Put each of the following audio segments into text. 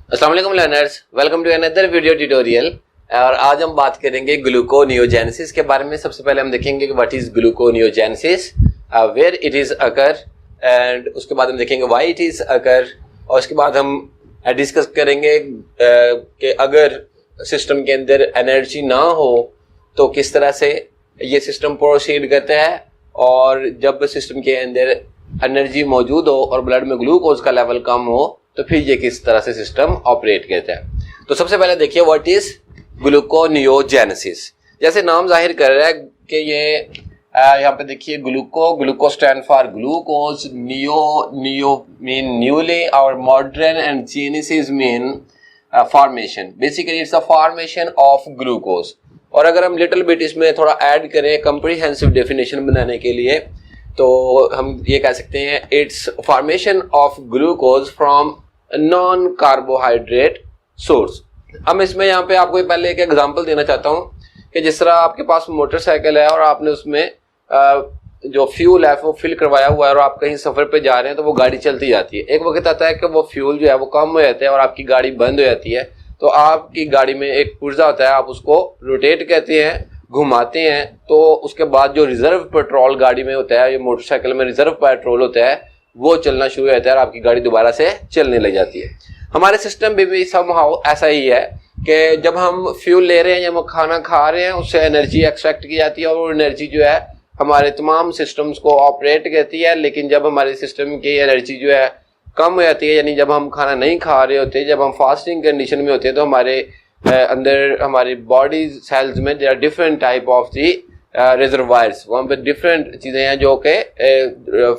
अस्सलाम वालेकुम learners, welcome to another video tutorial. और आज हम बात करेंगे ग्लूकोनियोजेनेसिस के बारे में। सबसे पहले हम देखेंगे कि what is gluconeogenesis, where it is occur, and उसके बाद हम देखेंगे व्हाई इट इज अकर, और उसके बाद हम डिस्कस करेंगे कि अगर सिस्टम के अंदर एनर्जी ना हो तो किस तरह से ये सिस्टम प्रोसीड करता है, और जब सिस्टम के अंदर एनर्जी मौजूद हो और ब्लड में ग्लूकोज का लेवल कम हो तो फिर ये किस तरह से सिस्टम ऑपरेट करता है। तो सबसे पहले देखिए व्हाट इज ग्लूकोनियोजेनेसिस। जैसे नाम जाहिर कर रहा है कि ये यहाँ पे देखिए gluco stand for glucose, neo mean newly और modern, and genesis mean formation. Basically it's a formation of glucose. और अगर हम लिटिल बिट इसमें थोड़ा ऐड करें कंप्रीहेंसिव डेफिनेशन बनाने के लिए तो हम ये कह सकते हैं it's formation of glucose from non carbohydrate source. हम इसमें यहाँ पे आपको पहले एक एग्जांपल देना चाहता हूँ कि जिस तरह आपके पास मोटरसाइकिल है और आपने उसमें जो फ्यूल है वो फिल करवाया हुआ है और आप कहीं सफर पे जा रहे हैं तो वो गाड़ी चलती जाती है। एक वक्त आता है कि वो फ्यूल जो है वो कम हो जाता है और आपकी गाड़ी बंद हो जाती है, तो आपकी गाड़ी में एक पुर्जा होता है, आप उसको रोटेट कहते हैं, घुमाते हैं, तो उसके बाद जो रिजर्व पेट्रोल गाड़ी में होता है, ये मोटरसाइकिल में रिजर्व पेट्रोल होता है, वो चलना शुरू होता है और आपकी गाड़ी दोबारा से चलने लग जाती है। हमारे सिस्टम में भी समहाउ ऐसा ही है कि जब हम फ्यूल ले रहे हैं या हम खाना खा रहे हैं उससे एनर्जी एक्सट्रैक्ट की जाती है और वो एनर्जी जो है हमारे तमाम सिस्टम्स को ऑपरेट करती है। लेकिन जब हमारे सिस्टम की एनर्जी जो है कम हो जाती है, यानी जब हम खाना नहीं खा रहे होते, जब हम फास्टिंग कंडीशन में होते हैं, तो हमारे अंदर हमारी बॉडी सेल्स में there are different type of the reservoirs. वहाँ पे डिफरेंट चीज़ें हैं जो कि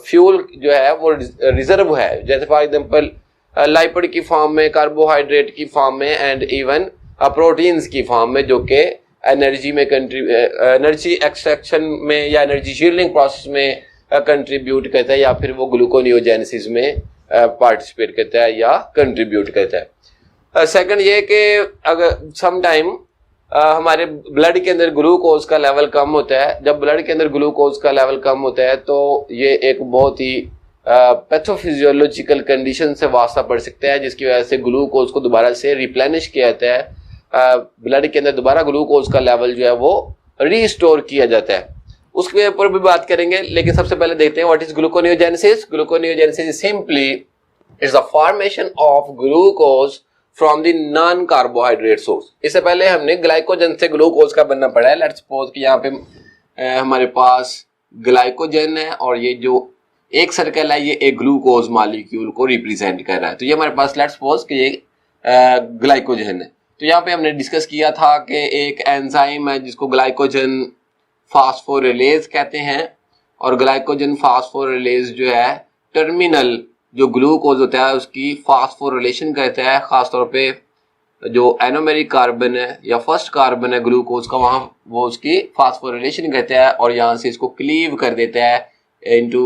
फ्यूल जो है वो रिजर्व है, जैसे फॉर एग्जांपल लाइपिड की फॉर्म में, कार्बोहाइड्रेट की फॉर्म में, एंड इवन प्रोटीन्स की फॉर्म में, जो कि एनर्जी में एनर्जी एक्सट्रैक्शन में या एनर्जी शील्डिंग प्रोसेस में कंट्रीब्यूट करता है, या फिर वो ग्लूकोनियोजेनेसिस में पार्टिसिपेट करता है या कंट्रीब्यूट करता है। सेकंड ये कि अगर सम टाइम हमारे ब्लड के अंदर ग्लूकोज का लेवल कम होता है। जब ब्लड के अंदर ग्लूकोज का लेवल कम होता है तो ये एक बहुत ही पैथोफिजियोलॉजिकल कंडीशन से वास्ता पड़ सकता है, जिसकी वजह से ग्लूकोज को दोबारा से रिप्लेनिश किया जाता है, ब्लड के अंदर दोबारा ग्लूकोज का लेवल जो है वो रीस्टोर किया जाता है। उसके ऊपर भी बात करेंगे, लेकिन सबसे पहले देखते हैं what is gluconeogenesis. Gluconeogenesis simply is the formation of glucose from the non carbohydrate source. इससे पहले हमने ग्लाइकोजन से ग्लूकोज का बनना पड़ा है। लेट्स सपोज कि यहाँ पे हमारे पास ग्लाइकोजन है और ये जो एक सर्कल है ये एक ग्लूकोज मॉलिक्यूल को रिप्रेजेंट कर रहा है। तो ये हमारे पास लेट्स सपोज कि ये ग्लाइकोजन है। तो यहाँ पे हमने डिस्कस किया था कि एक एंजाइम है जिसको ग्लाइकोजन फास्फोरिलेज कहते हैं, और ग्लाइकोजन फास्फोरिलेज जो है टर्मिनल जो ग्लूकोज होता है उसकी फास्फोरिलेशन करता है। खासतौर पे जो एनोमेरिक कार्बन है या फर्स्ट कार्बन है ग्लूकोज का, वहाँ वो उसकी फास्फोरिलेशन करता है और यहाँ से इसको क्लीव कर देता है इनटू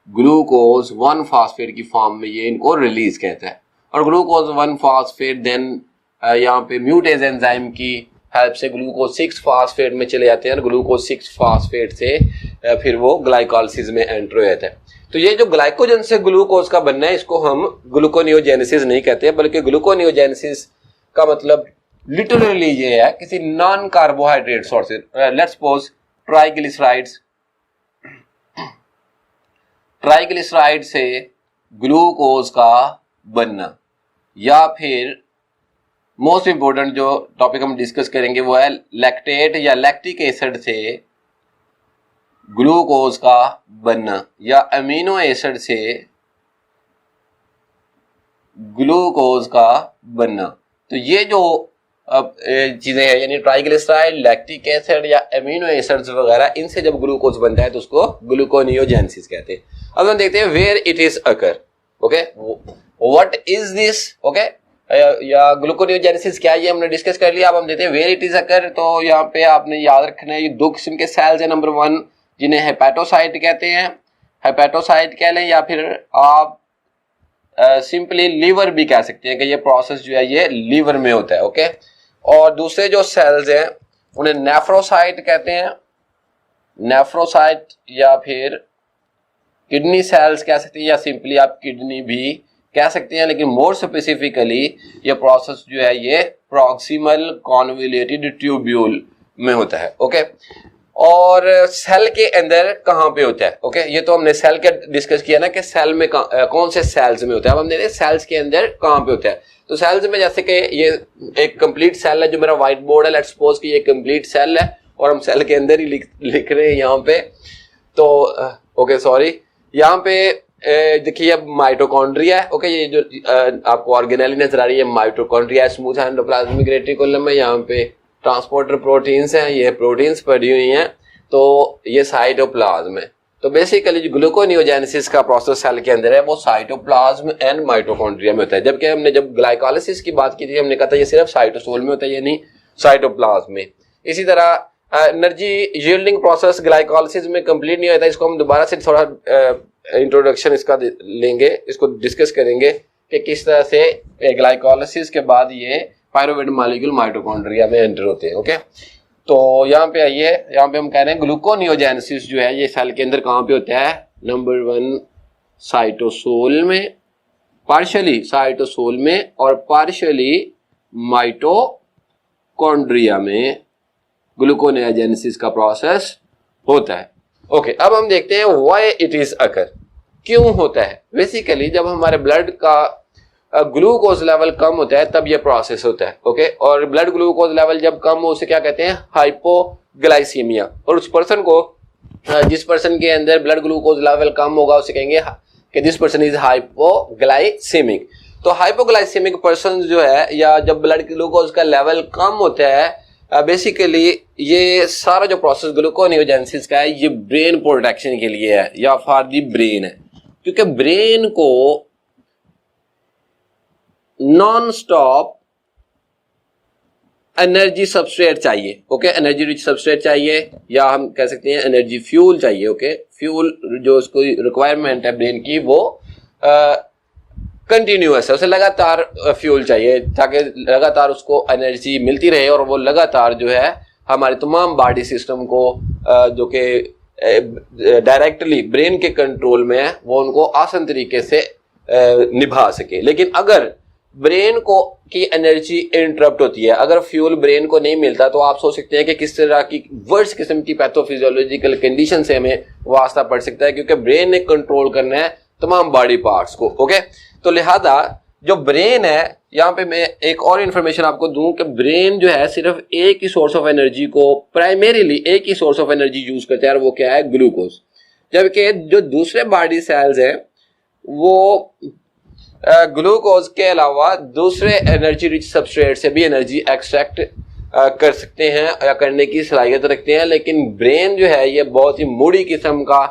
ग्लूकोज 1 फास्फेट की फॉर्म में, ये इनको रिलीज कहता है। और ग्लूकोज 1 फास्फेट देन यहाँ पे म्यूटेज एंजाइम की हेल्प से ग्लूकोज 6 फास्फेट में चले जाते हैं और ग्लूकोज 6 फास्फेट से फिर वो ग्लाइकोलाइसिस में एंटर हो जाता है। तो ये जो ग्लाइकोजन से ग्लूकोज का बनना है इसको हम ग्लूकोनियोजेनेसिस नहीं कहते, बल्कि ग्लूकोनियोजेनेसिस का मतलब लिटरली ये है किसी non carbohydrate source, let's suppose triglyceride से ग्लूकोज का बनना, या फिर मोस्ट इंपोर्टेंट जो टॉपिक हम डिस्कस करेंगे वो है लैक्टेट या लैक्टिक एसिड से ग्लूकोज का बनना, या अमीनो एसिड से ग्लूकोज का बनना। तो ये जो चीजें हैं यानी ट्राइग्लिसराइड, लैक्टिक एसिड या अमीनो एसिड्स वगैरह, इनसे जब ग्लूकोज बनता है तो उसको ग्लूकोनियोजेनेसिस कहते हैं। अब हम देखते हैं where it is occur. Okay, what is this, okay, या ग्लूकोनियोजेनेसिस क्या है ये हमने डिस्कस कर लिया। अब हम देखते हैं वेयर इट इज अकर। तो यहाँ पे आपने याद रखना है ये दो किस्म के सेल्स है। नंबर 1 जिन्हें हेपेटोसाइट कहते हैं, हेपेटोसाइट कह लें, या फिर आप सिंपली लीवर भी कह सकते हैं कि ये प्रोसेस जो है ये लीवर में होता है। ओके, और दूसरे जो सेल्स हैं उन्हें नेफ्रोसाइट कहते हैं, नेफ्रोसाइट, या फिर किडनी सेल्स कह सकते हैं, या सिंपली आप किडनी भी कह सकते हैं, लेकिन मोर स्पेसिफिकली ये प्रोसेस जो है ये प्रॉक्सिमल कॉन्वोल्यूटेड ट्यूब्यूल में होता है। ओके, और सेल के अंदर कहाँ पे होता है? ओके, ये तो हमने सेल का डिस्कस किया ना कि सेल में कौन से सेल्स में होता है। अब हम देख रहे हैं सेल्स के अंदर कहाँ पे होता है। तो सेल्स में जैसे कि ये एक कंप्लीट सेल है, जो मेरा व्हाइट बोर्ड है, लेट्स सपोज कि ये कंप्लीट सेल है और हम सेल के अंदर ही लिख रहे हैं यहाँ पे। तो ओके सॉरी, यहाँ पे देखिए अब माइटोकॉन्ड्रिया है। ओके, ये जो आपको ऑर्गेनेली नजर आ रही है माइटोकॉन्ड्रिया, स्मूथ एंडोप्लाज्मिक रेटिकुलम है, यहाँ पे ट्रांसपोर्टर प्रोटीन्स हैं, ये प्रोटीन्स पड़ी हुई हैं, तो ये साइटोप्लाज्म है। तो बेसिकली जो ग्लूकोनियोजेनेसिस का प्रोसेस सेल के अंदर है वो साइटोप्लाज्म एंड माइटोकॉन्ड्रिया में होता है। जबकि हमने जब ग्लाइकोलाइसिस की बात की थी हमने कहा था ये सिर्फ साइटोसोल में होता है, ये नहीं साइटोप्लाज्म में। इसी तरह एनर्जी यील्डिंग प्रोसेस ग्लाइकोलाइसिस में कंप्लीट नहीं होता, इसको हम दोबारा से थोड़ा इंट्रोडक्शन इसका लेंगे, इसको डिस्कस करेंगे कि किस तरह से ग्लाइकोलाइसिस के बाद ये पायरुवेट मॉलिक्यूल माइटोकॉन्ड्रिया में एंटर होते हैं। ओके, तो यहाँ पे आइए, यहाँ पे हम कह रहे हैं ग्लूकोनियोजेनेसिस जो है ये सेल के अंदर कहाँ पे होता है? नंबर 1 साइटोसोल में, पार्शियली साइटोसोल में और पार्शियली माइटोकॉन्ड्रिया में ग्लूकोनियोजेनेसिस का प्रोसेस होता है। ओके, अब हम देखते हैं व्हाई इट इज अकर, क्यों होता है। बेसिकली जब हमारे ब्लड का ग्लूकोज लेवल कम होता है तब ये प्रोसेस होता है। ओके, और ब्लड ग्लूकोज लेवल जब कम हो उसे क्या कहते हैं? हाइपोग्लाइसीमिया। और उस पर्सन को जिस पर्सन के अंदर ब्लड ग्लूकोज लेवल कम होगा उसे कहेंगे कि दिस पर्सन इज हाइपोग्लाइसेमिक। तो हाइपोग्लाइसेमिक पर्सन जो है, या जब ब्लड ग्लूकोज का लेवल कम होता है, बेसिकली ये सारा जो प्रोसेस ग्लूकोनियोजेनेसिस का है ये ब्रेन प्रोटेक्शन के लिए है या फॉर दी ब्रेन है, क्योंकि ब्रेन को नॉन स्टॉप एनर्जी सबस्ट्रेट चाहिए। ओके, एनर्जी रिच सबस्ट्रेट चाहिए, या हम कह सकते हैं एनर्जी फ्यूल चाहिए। ओके, फ्यूल जो उसको रिक्वायरमेंट है ब्रेन की वो कंटिन्यूअस है, उसे लगातार फ्यूल चाहिए ताकि लगातार उसको एनर्जी मिलती रहे और वो लगातार जो है हमारे तमाम बॉडी सिस्टम को जो कि डायरेक्टली ब्रेन के कंट्रोल में है वो उनको आसान तरीके से निभा सके। लेकिन अगर ब्रेन को की एनर्जी इंटरप्ट होती है, अगर फ्यूल ब्रेन को नहीं मिलता, तो आप सोच सकते हैं कि किस तरह की वर्स्ट किस्म की पैथोफिजियोलॉजिकल कंडीशन से हमें वास्ता पड़ सकता है, क्योंकि ब्रेन ने कंट्रोल करना है तमाम बॉडी पार्ट्स को। ओके, तो लिहाजा जो ब्रेन है, यहाँ पे मैं एक और इन्फॉर्मेशन आपको दूं कि ब्रेन जो है सिर्फ एक ही सोर्स ऑफ एनर्जी को, प्राइमरीली एक ही सोर्स ऑफ एनर्जी यूज करता है और वो क्या है? ग्लूकोज। जबकि जो दूसरे बॉडी सेल्स हैं वो ग्लूकोज के अलावा दूसरे एनर्जी रिच सबस्ट्रेट से भी एनर्जी एक्सट्रैक्ट कर सकते हैं या करने की सलाहियत रखते हैं। लेकिन ब्रेन जो है ये बहुत ही मूडी किस्म का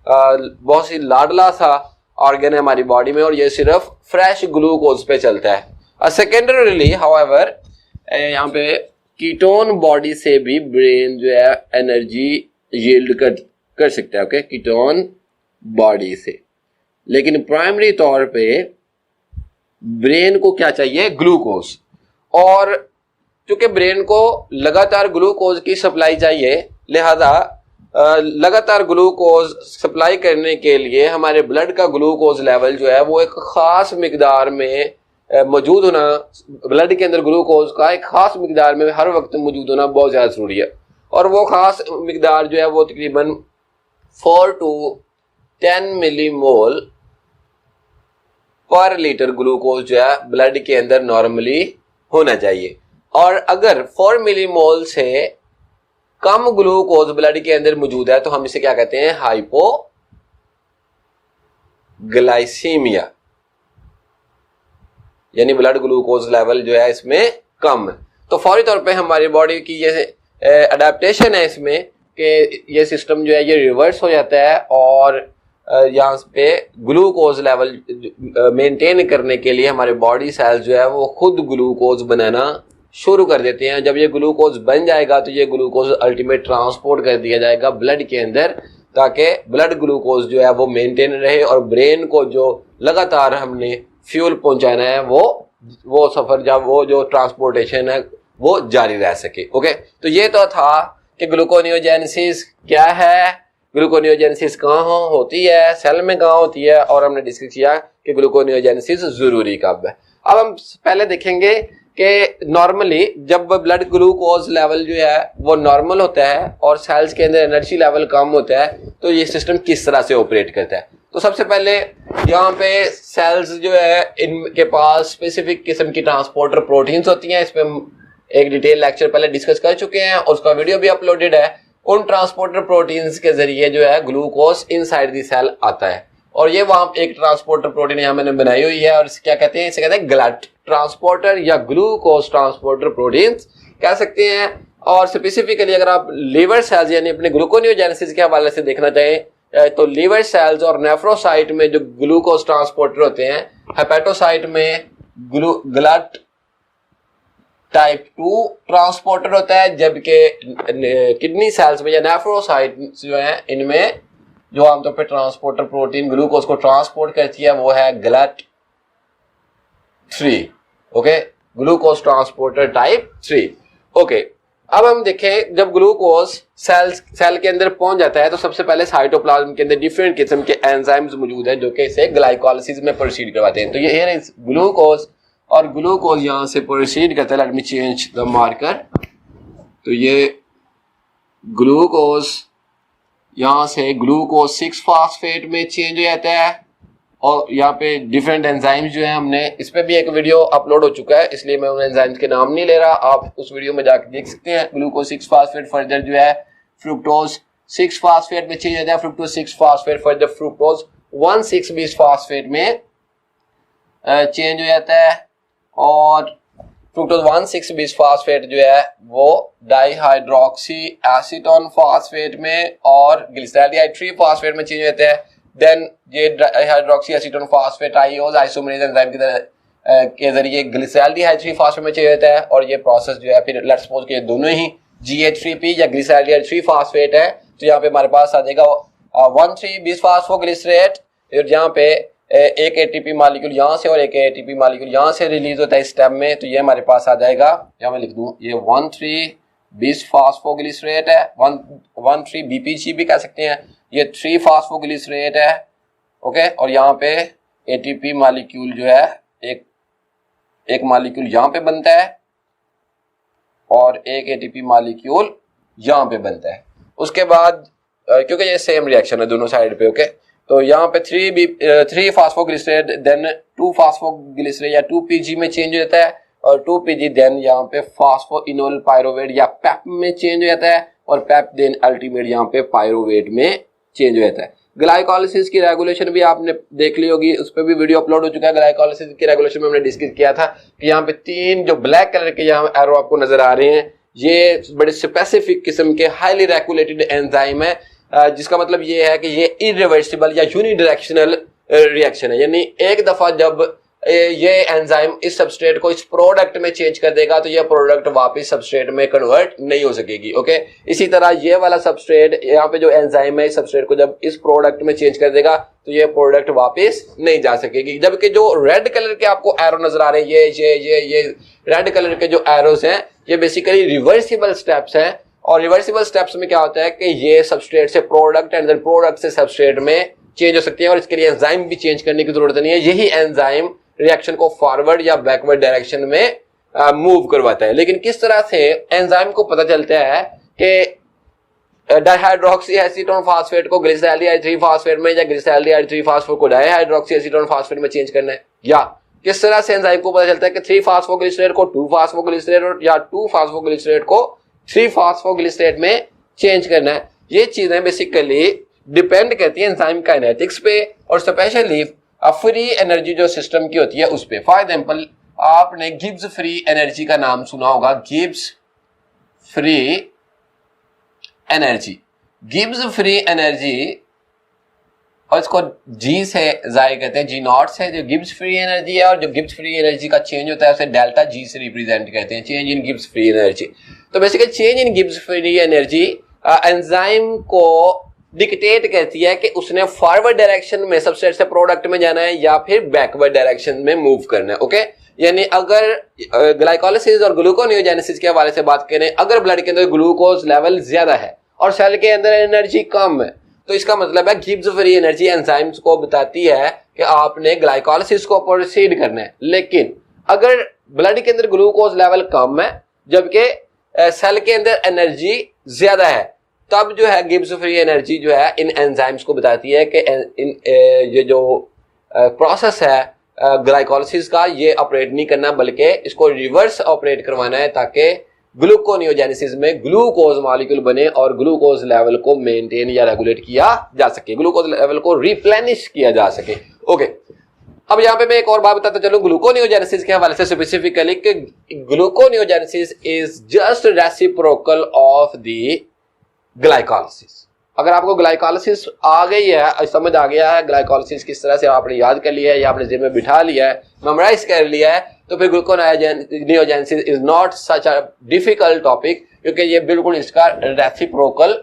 बहुत ही लाडला सा ऑर्गन है हमारी बॉडी में, और ये सिर्फ फ्रेश ग्लूकोज पे चलता है। सेकेंडरीली हाउएवर यहाँ पे कीटोन बॉडी से भी ब्रेन जो है एनर्जी यील्ड कर सकता है। ओके, कीटोन बॉडी से, लेकिन प्राइमरी तौर पे ब्रेन को क्या चाहिए? ग्लूकोज। और चूंकि ब्रेन को लगातार ग्लूकोज की सप्लाई चाहिए, लिहाजा लगातार ग्लूकोज सप्लाई करने के लिए हमारे ब्लड का ग्लूकोज लेवल जो है वो एक खास मिकदार में मौजूद होना, ब्लड के अंदर ग्लूकोज का एक खास मिकदार में हर वक्त मौजूद होना बहुत ज़्यादा ज़रूरी है। और वो खास मिकदार जो है वो तकरीबन 4 to 10 मिलीमोल पर लीटर ग्लूकोज जो है ब्लड के अंदर नॉर्मली होना चाहिए। और अगर 4 मिलीमोल से कम ग्लूकोज ब्लड के अंदर मौजूद है तो हम इसे क्या कहते हैं? हाइपोग्लाइसीमिया, यानी ब्लड ग्लूकोज लेवल जो है इसमें कम है। तो फौरी तौर पे हमारी बॉडी की ये अडेप्टेशन है इसमें कि ये सिस्टम जो है ये रिवर्स हो जाता है और यहाँ पे ग्लूकोज लेवल मेंटेन करने के लिए हमारे बॉडी सेल्स जो है वो खुद ग्लूकोज बनाना शुरू कर देते हैं। जब ये ग्लूकोज बन जाएगा तो ये ग्लूकोज अल्टीमेट ट्रांसपोर्ट कर दिया जाएगा ब्लड के अंदर, ताकि ब्लड ग्लूकोज जो है वो मेंटेन रहे और ब्रेन को जो लगातार हमने फ्यूल पहुंचाना है वो सफर, जब वो जो ट्रांसपोर्टेशन है वो जारी रह सके। ओके, तो ये तो था कि ग्लूकोनियोजेनेसिस क्या है, ग्लूकोनियोजेनेसिस कहाँ होती है, सेल में कहाँ होती है, और हमने डिस्कस किया कि ग्लूकोनियोजेनेसिस जरूरी कब है। अब हम पहले देखेंगे कि नॉर्मली जब ब्लड ग्लूकोज लेवल जो है वो नॉर्मल होता है और सेल्स के अंदर एनर्जी लेवल कम होता है तो ये सिस्टम किस तरह से ऑपरेट करता है। तो सबसे पहले यहाँ पे सेल्स जो है इनके पास स्पेसिफिक किस्म की ट्रांसपोर्टर प्रोटीन्स होती हैं। इस पे हम एक डिटेल लेक्चर पहले डिस्कस कर चुके हैं, उसका वीडियो भी अपलोडेड है। उन ट्रांसपोर्टर प्रोटीन्स के जरिए जो है ग्लूकोज इनसाइड द सेल आता है और ये वहां एक ट्रांसपोर्टर प्रोटीन यहाँ मैंने बनाई हुई है और क्या कहते हैं, इसे कहते हैं ग्लट ट्रांसपोर्टर या ग्लूकोज ट्रांसपोर्टर प्रोटीन्स कह सकते हैं। और स्पेसिफिकली अगर आप लीवर सेल्स यानी अपने ग्लूकोनियोजेनेसिस के हवाले से देखना चाहें तो लीवर सेल्स और नेफ्रोसाइट में जो ग्लूकोज ट्रांसपोर्टर होते हैं, हेपेटोसाइट में ग्लट टाइप 2 ट्रांसपोर्टर होता है, जबकि किडनी सेल्स में या नेफ्रोसाइट जो है इनमें जो आमतौर पर ट्रांसपोर्टर प्रोटीन ग्लूकोज को ट्रांसपोर्ट करती है वो है glut 3। Okay, glucose transporter type 3। Okay, अब हम देखें जब ग्लूकोज सेल के अंदर पहुंच जाता है तो सबसे पहले साइटोप्लाज्म के अंदर डिफरेंट किस्म के एंजाइम्स मौजूद हैं जो कि इसे ग्लाइकोलाइसिस में प्रोसीड करवाते हैं। तो ये है ग्लूकोज और ग्लूकोज यहां से प्रोसीड करता है। Late me change the marker. तो ये ग्लूकोज यहां से ग्लूकोज 6 फास्फेट में चेंज हो जाता है और यहाँ पे डिफरेंट एंजाइम्स जो है हमने इस पे भी एक वीडियो अपलोड हो चुका है, इसलिए मैं उन एंजाइम्स के नाम नहीं ले रहा, आप उस वीडियो में जाकर देख सकते हैं। ग्लूकोज 6 फास्फेट फर्दर जो है फ्रुक्टोज 6 फास्फेट में चेंज हो जाता है, fructose 6 phosphate further fructose 1,6-20 phosphate में चेंज हो जाता है और फ्रुक्टोज 1,6-20 फास्फेट जो है वो डाईहाइड्रोक्सी एसीटोन फास्फेट में और ग्लिसरॉल्डिहाइड 3 फास्फेट में चेंज हो जाता है। देन ये dihydroxy acetone phosphate isomerase enzyme के जरिए ग्लिसरॉल्डिहाइड 3 फास्फेट में चेंज होता है और ये प्रोसेस जो है फिर लेट्स सपोज के दोनों ही GH3P या ग्लिसरॉल्डिहाइड 3 फास्फेट है तो यहाँ पे हमारे पास आ जाएगा 1,3-20 फास्फोग्लिसरेट, जहाँ पे एक ATP मॉलिक्यूल यहाँ से और एक ATP मॉलिक्यूल यहाँ से रिलीज होता है स्टेप में। तो ये हमारे पास आ जाएगा, यहाँ मैं लिख दूं, ये 1,3-20 फास्फोग्लिसरेट है, 1,3-BPG भी कह सकते हैं, ये 3 फास्फोग्लिसरेट है। ओके, और यहाँ पे ATP मॉलिक्यूल जो है एक मॉलिक्यूल यहाँ पे बनता है और एक ATP मॉलिक्यूल यहाँ पे बनता है। उसके बाद क्योंकि ये सेम रिएक्शन है दोनों साइड पे, ओके, तो यहाँ पे 3 फास्फोग्लिसरेट देन 2 फास्फोग्लिसरेट या 2PG में चेंज हो जाता है और 2PG देन यहाँ पे फास्फोइनोल पायरोवेट या पेप में चेंज हो जाता है और पेप देन अल्टीमेट यहाँ पे पायरोवेट में चेंज हो जाता है। ग्लाइकोलाइसिस की रेगुलेशन भी आपने देख ली होगी, उस पर भी वीडियो अपलोड हो चुका है। ग्लाइकोलाइसिस की रेगुलेशन में हमने डिस्कस किया था कि यहाँ पे 3 जो ब्लैक कलर के यहाँ एरो आपको नजर आ रहे हैं ये बड़े स्पेसिफिक किस्म के हाईली रेगुलेटेड एंजाइम है, जिसका मतलब ये है कि ये इरिवर्सिबल या यूनिडायरेक्शनल रिएक्शन है, यानी एक दफा जब ये एंजाइम इस सबस्ट्रेट को इस प्रोडक्ट में चेंज कर देगा तो ये प्रोडक्ट वापस सबस्ट्रेट में कन्वर्ट नहीं हो सकेगी। ओके, इसी तरह ये वाला सबस्ट्रेट यहाँ पे जो एंजाइम है इस सबस्ट्रेट को जब इस प्रोडक्ट में चेंज कर देगा तो ये प्रोडक्ट वापस नहीं जा सकेगी। जबकि जो रेड कलर के आपको एरो नजर आ रहे हैं ये रेड कलर के जो एरोस हैं ये बेसिकली रिवर्सिबल स्टेप्स हैं और रिवर्सिबल स्टेप्स में क्या होता है कि ये सबस्ट्रेट से प्रोडक्ट एंड देन प्रोडक्ट से सबस्ट्रेट में चेंज हो सकती है और इसके लिए एंजाइम भी चेंज करने की जरूरत नहीं है। यही एंजाइम रिएक्शन को फॉरवर्ड या बैकवर्ड डायरेक्शन में मूव करवाता है। लेकिन किस तरह से एंजाइम को पता चलता है कि डाईहाइड्रोक्सी एसीटोन फास्फेट को ग्लिसरॉल्डिहाइड 3 फास्फेट में या ग्लिसरॉल्डिहाइड 3 फास्फेट को डाईहाइड्रोक्सी एसीटोन फास्फेट में चेंज करना है, या किस तरह से एंजाइम को पता चलता है कि 3 फास्फोग्लिसरेट को 2 फास्फोग्लिसरेट या 2 फास्फोग्लिसरेट को 3 फास्फोग्लिसरेट में चेंज करना है। ये चीजें बेसिकली डिपेंड करती है एंजाइम काइनेटिक्स पे और स्पेशली फ्री एनर्जी जो सिस्टम की होती है उस पे। फॉर एग्जांपल आपने गिब्स फ्री एनर्जी का नाम सुना होगा, Gibbs free energy, Gibbs free energy और इसको जी से जाहिर करते हैं, G0 से जो गिब्स फ्री एनर्जी है और जो गिब्स फ्री एनर्जी का चेंज होता है उसे डेल्टा जी से रिप्रेजेंट करते हैं, change in Gibbs free energy. तो basically change in Gibbs free energy enzyme को डिक्टेट करती है कि उसने फॉरवर्ड डायरेक्शन में सबस्ट्रेट से प्रोडक्ट में जाना है या फिर बैकवर्ड डायरेक्शन में मूव करना है। ओके, यानी अगर ग्लाइकोलाइसिस और ग्लूकोनियोजेनेसिस के हवाले से बात करें, अगर ब्लड के अंदर ग्लूकोज लेवल ज्यादा है और सेल के अंदर एनर्जी कम है तो इसका मतलब है गिब्स फ्री एनर्जी एंजाइम्स को बताती है कि आपने ग्लाइकोलाइसिस को प्रोसीड करना है। लेकिन अगर ब्लड के अंदर ग्लूकोज लेवल कम है जबकि सेल के अंदर एनर्जी ज्यादा है, तब जो है गिब्स फ्री एनर्जी जो है इन एंजाइम्स को बताती है कि ये जो प्रोसेस है ग्लाइकोलाइसिस का, ये ऑपरेट नहीं करना बल्कि इसको रिवर्स ऑपरेट करवाना है ताकि ग्लूकोनियोजेनेसिस में ग्लूकोज मॉलिक्यूल बने और ग्लूकोज लेवल को मेंटेन या रेगुलेट किया जा सके, ग्लूकोज लेवल को रिप्लेनिश किया जा सके। ओके, अब यहाँ पे मैं एक और बात बताता चलूं ग्लूकोनियोजेनेसिस के हवाले से स्पेसिफिकली कि gluconeogenesis is just reciprocal of the glycolysis. अगर आपको ग्लाइकोलाइसिस आ गई है, समझ आ गया है ग्लाइकोलाइसिस किस तरह से आपने याद कर लिया है या आपने जेब में बिठा लिया है, मेमोराइज कर लिया है, तो फिर gluconeogenesis is not such a difficult topic, क्योंकि ये बिल्कुल इसका रेसिप्रोकल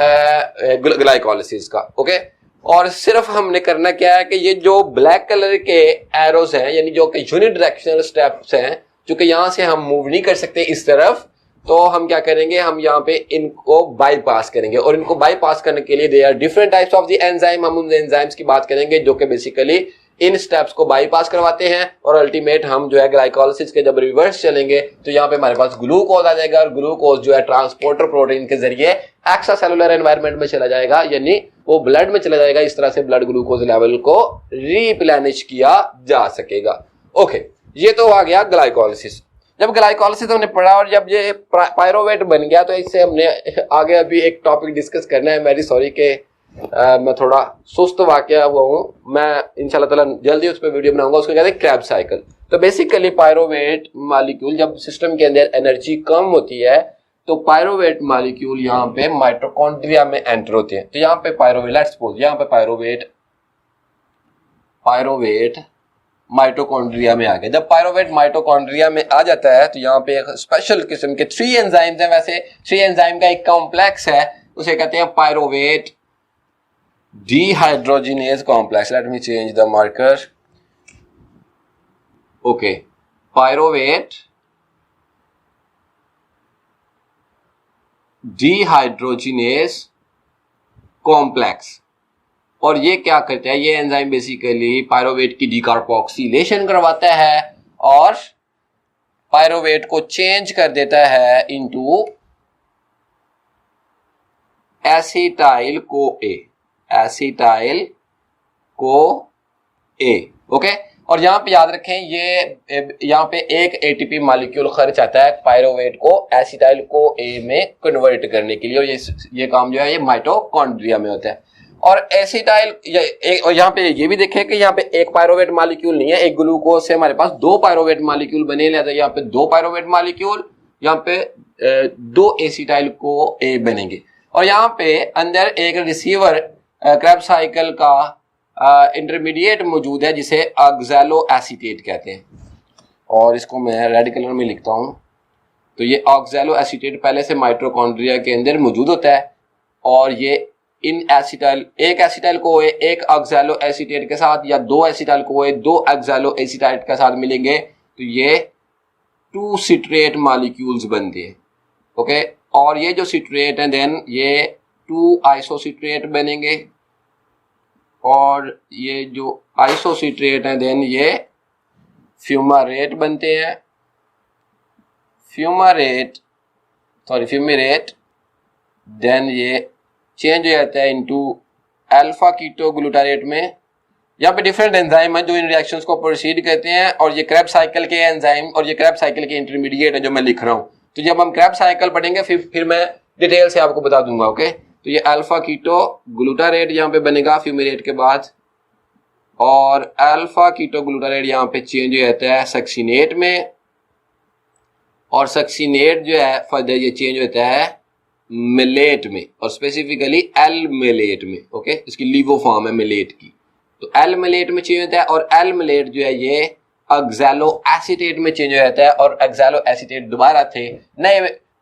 है ग्लाइकोलाइसिस का। ओके, और सिर्फ हमने करना क्या है कि ये जो ब्लैक कलर के एरोज हैं यानी जो कि यूनिडायरेक्शनल स्टेप्स हैं, चूंकि यहां से हम मूव नहीं कर सकते इस तरफ, तो हम क्या करेंगे, हम यहाँ पे इनको बाईपास करेंगे। और इनको बाईपास करने के लिए they are different types of the enzyme. हम उन एंजाइम्स की बात करेंगे जो कि बेसिकली इन स्टेप्स को बाईपास करवाते हैं और अल्टीमेट हम जो है ग्लाइकोलाइसिस के जब रिवर्स चलेंगे तो यहाँ पे हमारे पास ग्लूकोज आ जाएगा और ग्लूकोज जो है ट्रांसपोर्टर प्रोटीन के जरिए एक्स्ट्रा सेलुलर एनवायरनमेंट में चला जाएगा, यानी वो ब्लड में चला जाएगा। इस तरह से ब्लड ग्लूकोज लेवल को रिप्लेनिश किया जा सकेगा। ओके, ये तो आ गया ग्लाइकोलाइसिस। जब ग्लाइकोलाइसिस हमने पढ़ा और जब ये पायरोवेट बन गया तो इससे हमने आगे अभी एक टॉपिक डिस्कस करना है। मेरी सॉरी के मैं थोड़ा सुस्त वाकया हुआ हूँ, मैं इंशाल्लाह ताला जल्दी उस पर वीडियो बनाऊंगा। उसको कहते हैं क्रैब साइकिल। तो बेसिकली पायरोवेट मॉलिक्यूल जब सिस्टम के अंदर एनर्जी कम होती है तो पायरोवेट मॉलिक्यूल यहाँ पे माइटोकॉन्ड्रिया में एंटर होते हैं। तो यहाँ पे पायरोवेट, लेट्स सपोज यहाँ पे पायरोवेट माइटोकॉन्ड्रिया में आ गया। जब पायरोवेट माइटोकॉन्ड्रिया में आ जाता है तो यहाँ पे एक स्पेशल किस्म के 3 एंजाइम्स हैं। वैसे 3 एंजाइम का एक कॉम्प्लेक्स है, उसे कहते हैं pyruvate dehydrogenase complex. Late me change the marker. Okay, pyruvate dehydrogenase complex. और ये क्या करता है, ये एंजाइम बेसिकली पायरोवेट की डीकार्बोक्सिलेशन करवाता है और पायरोवेट को चेंज कर देता है इनटू एसिटाइल को ए। ओके, और यहां पे याद रखें ये यहां पे एक एटीपी मॉलिक्यूल खर्च आता है पायरोवेट को एसिटाइल को ए में कन्वर्ट करने के लिए, और ये काम जो है ये माइटोकॉन्ड्रिया में होता है। और एसिटाइल और यहाँ पे ये भी देखें कि यहाँ पे एक पायरोवेट मॉलिक्यूल नहीं है, एक ग्लूकोज से हमारे पास 2 पायरोवेट मॉलिक्यूल बने, लिया यहाँ पे 2 पायरोवेट मॉलिक्यूल, यहाँ पे 2 एसिटाइल को ए बनेंगे। और यहाँ पे अंदर एक रिसीवर क्रैब साइकिल का इंटरमीडिएट मौजूद है जिसे ऑक्सैलो एसीटेट कहते हैं, और इसको मैं रेड कलर में लिखता हूँ। तो ये ऑक्सैलो एसीटेट पहले से माइटोकॉन्ड्रिया के अंदर मौजूद होता है और ये इन एसिटाइल, एक एसिटाइल को एक ऑक्सैलो एसीटेट के साथ या 2 एसिटाइल को 2 ऑक्सैलो एसीटेट के साथ मिलेंगे तो ये 2 सिट्रेट मॉलिक्यूल्स बनते हैं। ओके, और ये जो सिट्रेट है देन ये 2 आइसोसिट्रेट बनेंगे, और ये जो आइसोसिट्रेट है देन ये फ्यूमारेट बनते हैं। फ्यूमारेट देन ये चेंज हो जाता है इनटू अल्फा कीटो ग्लूटारेट में। यहाँ पे डिफरेंट एंजाइम है जो इन रिएक्शंस को प्रोसीड करते हैं, और ये क्रैब साइकिल के एंजाइम और ये क्रैब साइकिल के इंटरमीडिएट है जो मैं लिख रहा हूँ। तो जब हम क्रैब साइकिल पढ़ेंगे फिर मैं डिटेल से आपको बता दूंगा। ओके, तो ये अल्फा कीटो ग्लूटारेट यहाँ पे बनेगा फ्यूमेरेट के बाद, और अल्फा कीटो ग्लूटारेट यहाँ पे चेंज हो जाता है सक्सिनेट में, और सक्सिनेट जो है फर्दर ये चेंज होता है मिलेट में, और स्पेसिफिकली एल मिलेट में। ओके, इसकी लीवो फॉर्म है मिलेट की, तो एल मिलेट में चेंज होता है, और एल मिलेट जो है ये ऑक्सैलो एसीटेट में चेंज हो जाता है, और ऑक्सैलो एसीटेट दोबारा थे नए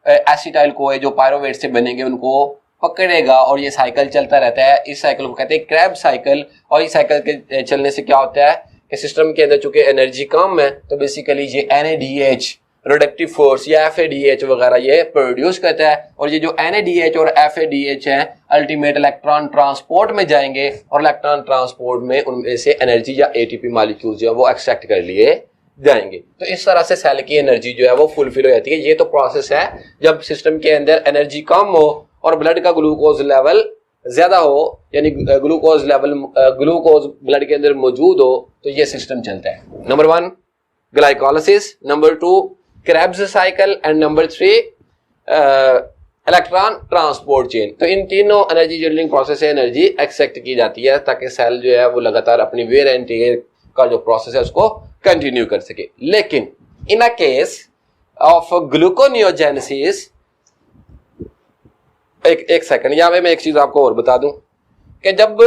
एसिटाइल को जो पायरोवेट से बनेंगे उनको पकड़ेगा, और ये साइकिल चलता रहता है। इस साइकिल को कहते हैं क्रैब साइकिल। और इस साइकिल के चलने से क्या होता है कि सिस्टम के अंदर चूंकि एनर्जी कम है तो बेसिकली ये NADH रिडक्टिव फोर्स या FADH वगैरह ये प्रोड्यूस करता है, और ये जो NADH और FADH है अल्टीमेट इलेक्ट्रॉन ट्रांसपोर्ट में जाएंगे और इलेक्ट्रॉन ट्रांसपोर्ट में उनमें से एनर्जी या एटीपी मॉलिक्यूल जो है वो एक्सट्रैक्ट कर लिए जाएंगे। तो इस तरह से सेल की एनर्जी जो है वो फुलफिल हो जाती है। ये तो प्रोसेस है जब सिस्टम के अंदर एनर्जी कम हो और ब्लड का ग्लूकोज लेवल ज्यादा हो, यानी ग्लूकोज ब्लड के अंदर मौजूद हो, तो ये सिस्टम चलता है। Number 1 glycolysis, number 2 Krebs cycle and number 3 electron transport chain. तो इन तीनों एनर्जी जनरेटिंग प्रोसेस से एनर्जी एक्सट्रैक्ट की जाती है ताकि सेल जो है वो लगातार अपनी वेयर एंड टेयर का जो प्रोसेस है उसको कंटिन्यू कर सके। लेकिन इन अ केस ऑफ ग्लूकोनियोजेनेसिस, एक सेकंड, यहाँ पे मैं एक चीज आपको और बता दूं कि जब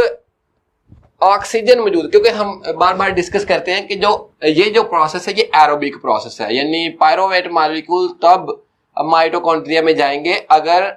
ऑक्सीजन मौजूद, क्योंकि हम बार बार डिस्कस करते हैं कि ये जो प्रोसेस है ये एरोबिक प्रोसेस है, यानी पायरोवेट मॉलिक्यूल तब माइटोकॉन्ड्रिया में जाएंगे अगर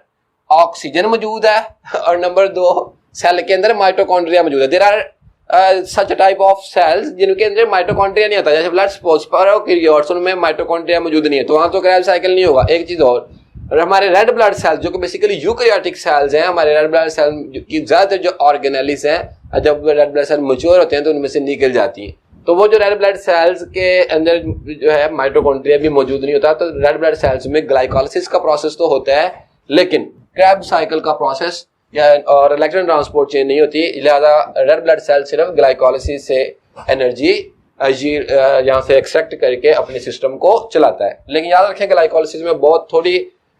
ऑक्सीजन मौजूद है और नंबर 2 सेल के अंदर माइटोकॉन्ड्रिया मौजूद है। There are such type of cells जिनके अंदर माइटोकॉन्ड्रिया नहीं आता, जैसे ब्लड प्रोकैरियोट्स उनमें माइटोकॉन्ड्रिया मौजूद नहीं है, तो वहां तो क्रेब्स साइकिल नहीं होगा। एक चीज और हमारे रेड ब्लड सेल्स जो कि बेसिकली यूकैरियोटिक सेल्स हैं, हमारे रेड ब्लड सेल की ज्यादातर जो ऑर्गेनेलिस हैं, जब रेड ब्लड सेल मैच्योर होते हैं तो उनमें से निकल जाती हैं। तो वो जो रेड ब्लड सेल्स के अंदर जो है माइटोकॉन्ड्रिया भी मौजूद नहीं होता, तो रेड ब्लड सेल्स में ग्लाइकोलिसिस का प्रोसेस तो होता है लेकिन क्रेब्स साइकिल का प्रोसेस या और इलेक्ट्रॉन ट्रांसपोर्ट चेन नहीं होती। लिहाजा रेड ब्लड सेल सिर्फ ग्लाइकोलिसिस से एनर्जी यहाँ से एक्सट्रैक्ट करके अपने सिस्टम को चलाता है। लेकिन याद रखें ग्लाइकोलिसिस में बहुत थोड़ी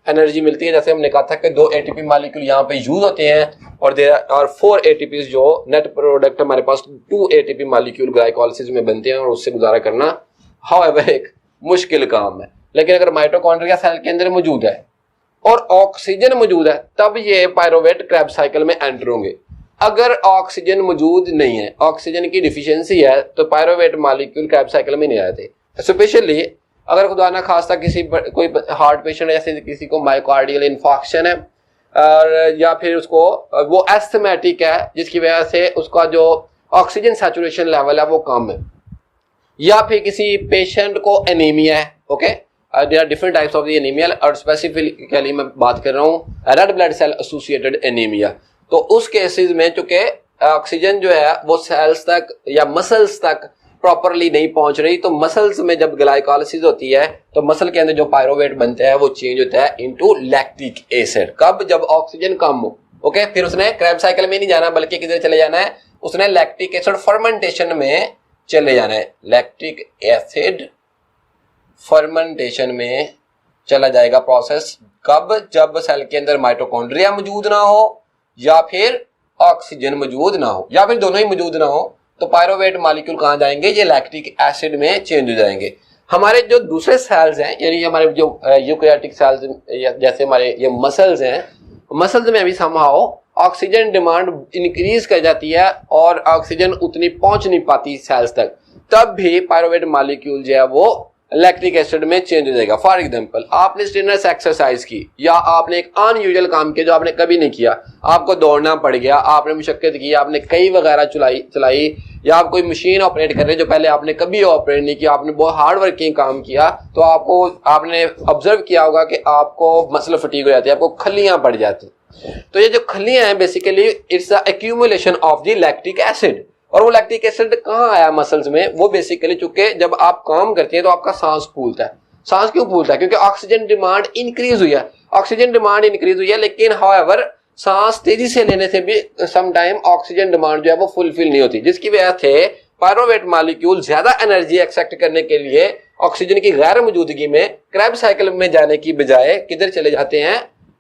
एनर्जी मिलती है। जैसे हमने कहा था कि 2 एटीपी मॉलिक्यूल यहाँ पे यूज होते हैं और देयर आर 4 एटीपी, जो नेट प्रोडक्ट हमारे पास 2 एटीपी मॉलिक्यूल ग्लाइकोलिसिस में बनते हैं और उससे गुजारा करना हाउएवर एक मुश्किल काम है। लेकिन अगर माइटोकॉन्ड्रिया सेल के अंदर मौजूद है और ऑक्सीजन मौजूद है तब ये पायरोवेट क्रेब्स साइकिल में एंटर होंगे। अगर ऑक्सीजन मौजूद नहीं है, ऑक्सीजन की डिफिशियंसी है, तो पायरोवेट मॉलिक्यूल क्रेब्स साइकिल में नहीं आते। स्पेशली अगर खुदा ना खास्ता कोई हार्ट पेशेंट या किसी को मायोकार्डियल इन्फॉक्शन है और या फिर उसको वो एस्थमेटिक है जिसकी वजह से उसका जो ऑक्सीजन सैचुरेशन लेवल है वो कम है, या फिर किसी पेशेंट को एनीमिया है, okay, there are different types of the anaemia और स्पेसिफिकली मैं बात कर रहा हूँ red blood cell associated anaemia. तो उस केसेस में चूंकि ऑक्सीजन जो है वो सेल्स तक या मसल्स तक प्रॉपरली नहीं पहुंच रही, तो मसल्स में जब ग्लाइकोलिसिस होती है तो मसल के अंदर जो पायरोवेट बनता है वो चेंज होता है इनटू लैक्टिक एसिड। कब? जब ऑक्सीजन कम हो। ओके, फिर उसने क्रेब्स साइकिल में नहीं जाना बल्कि किधर चले जाना है, उसने लैक्टिक एसिड फर्मेंटेशन में चले जाना है। लैक्टिक एसिड फर्मेंटेशन में चला जाएगा प्रोसेस। कब? जब सेल के अंदर माइटोकॉन्ड्रिया मौजूद ना हो या फिर ऑक्सीजन मौजूद ना हो या फिर दोनों ही मौजूद ना हो, तो पायरोवेट मॉलिक्यूल कहाँ जाएंगे? ये लैक्टिक एसिड में चेंज हो जाएंगे। हमारे जो दूसरे सेल्स हैं, यानी हमारे जो यूकैरियोटिक सेल्स जैसे हमारे ये मसल्स हैं, मसल्स में भी समहाउ ऑक्सीजन डिमांड इंक्रीज कर जाती है और ऑक्सीजन उतनी पहुंच नहीं पाती सेल्स तक, तब भी पायरोवेट मॉलिक्यूल जो है वो लैक्टिक एसिड में चेंज हो जाएगा। फॉर एग्जांपल, आपने स्ट्रेनर्स एक्सरसाइज की या आपने एक अनयूजुअल काम किया जो आपने कभी नहीं किया, आपको दौड़ना पड़ गया, आपने मुशक्कत की, आपने कई वगैरह चलाई या आप कोई मशीन ऑपरेट कर रहे जो पहले आपने कभी ऑपरेट नहीं किया, आपने बहुत हार्ड वर्किंग काम किया, तो आपने ऑब्जर्व किया होगा कि आपको मसल फटीग हो जाती है, आपको खलियां पड़ जाती। तो ये जो खलियां हैं basically it's the accumulation of the lactic acid. और वो लैक्टिक एसिड कहाँ आया मसल्स में? वो बेसिकली चूंकि जब आप काम करते हैं तो आपका सांस फूलता है। सांस क्यों फूलता है? क्योंकि ऑक्सीजन डिमांड इंक्रीज हुई है। ऑक्सीजन डिमांड इंक्रीज हुई है, लेकिन हाउएवर सांस तेजी से लेने से भी सम टाइम ऑक्सीजन डिमांड जो है वो फुलफिल नहीं होती, जिसकी वजह से पायरोवेट मॉलिक्यूल ज्यादा एनर्जी एक्सट्रैक्ट करने के लिए ऑक्सीजन की गैर मौजूदगी में क्रेब्स साइकिल में जाने की बजाय किधर चले जाते हैं?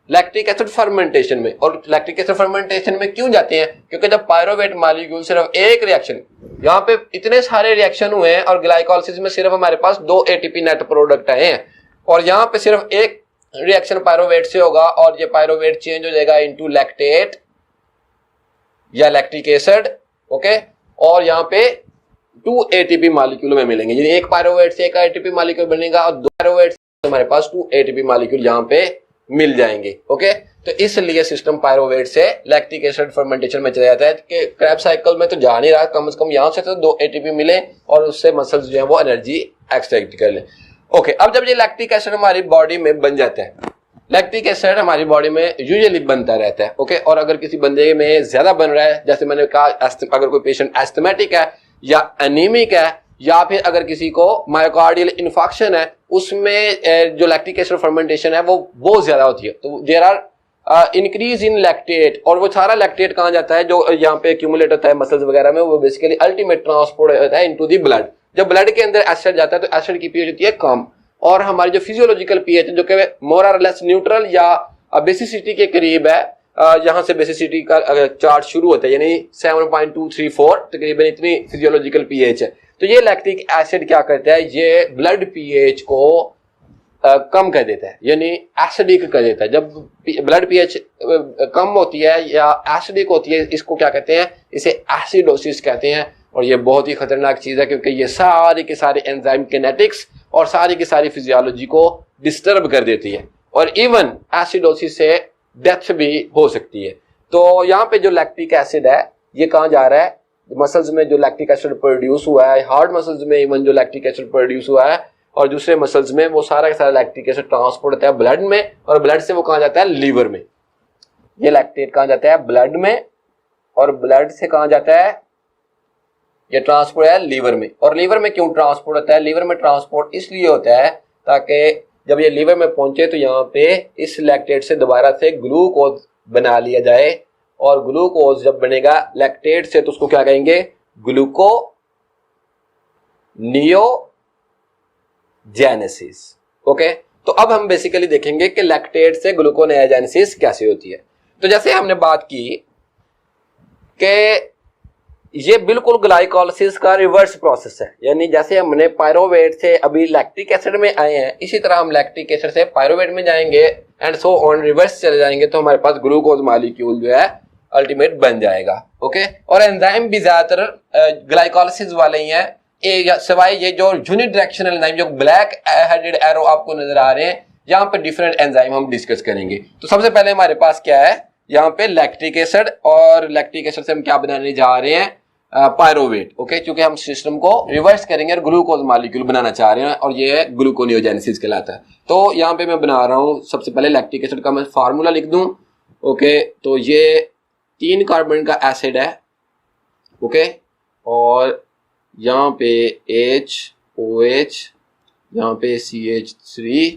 लैक्टिक एसिड फर्मेंटेशन में। और लैक्टिक एसिड फर्मेंटेशन में क्यों जाते हैं? क्योंकि जब पायरोवेट मॉलिक्यूल सिर्फ एक रिएक्शन, यहाँ पे इतने सारे रिएक्शन हुए हैं और ग्लाइकोलिसिस में सिर्फ हमारे पास 2 एटीपी नेट प्रोडक्ट आए हैं और यहाँ पे सिर्फ एक रिएक्शन पायरोवेट से होगा और ये पायरोवेट चेंज हो जाएगा इनटू लैक्टेट या लैक्टिक एसिड। ओके, और यहाँ पे 2 एटीपी मॉलिक्यूल में मिलेंगे, यानी एक पायरोवेट से एक एटीपी मॉलिक्यूल बनेगा और 2 पायरोवेट से हमारे पास 2 एटीपी मॉलिक्यूल यहाँ पे मिल जाएंगे। ओके, तो इसलिए सिस्टम पायरोवेट से लैक्टिक एसिड फर्मेंटेशन में चला जाता है कि क्रेब्स साइकिल में तो जा नहीं रहा, कम से कम यहाँ से तो 2 एटीपी मिले और उससे मसल्स जो है वो एनर्जी एक्सट्रैक्ट कर ले। ओके, अब जब ये लैक्टिक एसिड हमारी बॉडी में बन जाता है, लैक्टिक एसिड हमारी बॉडी में यूजुअली बनता रहता है, ओके। और अगर किसी बंदे में ज्यादा बन रहा है, जैसे मैंने कहा अगर कोई पेशेंट एस्थमेटिक है या एनीमिक है, या फिर अगर किसी को मायोकार्डियल इन्फेक्शन है, उसमें जो लैक्टिक एसिड फर्मेंटेशन है वो बहुत ज्यादा होती है। तो there are increase in lactate, और वो सारा लैक्टेट कहाँ जाता है, जो यहाँ पे एक्यूमुलेट होता है मसल्स वगैरह में, वो बेसिकली अल्टीमेट ट्रांसपोर्ट होता है इनटू द ब्लड। जब ब्लड के अंदर एसिड जाता है तो एसिड की पीएच होती है कम, और हमारी जो फिजियोलॉजिकल पीएच जो कि मोर और लेस न्यूट्रल या बेसिसिटी के करीब है, यहाँ से बेसिसिटी का चार्ट शुरू होता है, यानी 7.234 तकरीबन इतनी फिजियोलॉजिकल पीएच है। तो ये लैक्टिक एसिड क्या करता है, ये ब्लड पीएच को कम कर देता है, यानी एसिडिक कर देता है। जब ब्लड पीएच कम होती है या एसिडिक होती है, इसको क्या कहते हैं, इसे एसिडोसिस कहते हैं। और ये बहुत ही खतरनाक चीज है, क्योंकि ये सारे के सारे एंजाइम किनेटिक्स और सारी की सारी फिजियोलॉजी को डिस्टर्ब कर देती है, और इवन एसिडोसिस से डेथ भी हो सकती है। तो यहाँ पे जो लैक्टिक एसिड है ये कहाँ जा रहा है, मसल्स में जो लैक्टिक एसिड प्रोड्यूस हुआ है, हार्ड मसल्स में इवन जो लैक्टिक एसिड प्रोड्यूस हुआ है, और दूसरे मसल्स में, वो सारा का सारा लैक्टिक एसिड ट्रांसपोर्ट होता है ब्लड में, और ब्लड से वो कहाँ जाता है, लीवर में। ये लैक्टेट कहाँ जाता है, ब्लड में, और ब्लड से कहाँ जाता है, ये ट्रांसपोर्ट है लीवर में। और लीवर में क्यों ट्रांसपोर्ट होता है, लीवर में ट्रांसपोर्ट इसलिए होता है ताकि जब ये लीवर में पहुंचे तो यहाँ पे इस लैक्टेट से दोबारा से ग्लूकोज बना लिया जाए, और ग्लूकोज जब बनेगा लैक्टेट से तो उसको क्या कहेंगे, ग्लूको नियोजेनेसिस, ओके। तो अब हम बेसिकली देखेंगे कि लैक्टेट से ग्लूकोनियोजेनेसिस कैसे होती है। तो जैसे हमने बात की कि ये बिल्कुल ग्लाइकोलाइसिस का रिवर्स प्रोसेस है, यानी जैसे हमने पायरोवेट से अभी लैक्टिक एसिड में आए हैं, इसी तरह हम लैक्टिक एसिड से पायरोवेट में जाएंगे एंड सो ऑन, रिवर्स चले जाएंगे तो हमारे पास ग्लूकोज मॉलिक्यूल जो है अल्टीमेट बन जाएगा, ओके। और एंजाइम भी ज्यादातर ग्लाइकोलाइसिस वाले ही हैं, सिवाय ये जो यूनिडायरेक्शनल एंजाइम जो ब्लैक हेडेड एरो आपको नजर आ रहे हैं, यहाँ पे डिफरेंट एंजाइम हम डिस्कस करेंगे। तो सबसे पहले हमारे पास क्या है, यहाँ पे लैक्टिक एसिड, और लैक्टिक एसिड से हम क्या बनाने जा रहे हैं, पायरोवेट, ओके। क्योंकि हम सिस्टम को रिवर्स करेंगे और ग्लूकोज मॉलिक्यूल बनाना चाह रहे हैं, और ये है ग्लूकोनियोजेनेसिस कहलाता है। तो यहाँ पे मैं बना रहा हूँ, सबसे पहले लैक्टिक एसिड का मैं फार्मूला लिख दूं, ओके। तो ये 3 कार्बन का एसिड है, ओके, और यहाँ पे HOH, यहाँ पे CH3,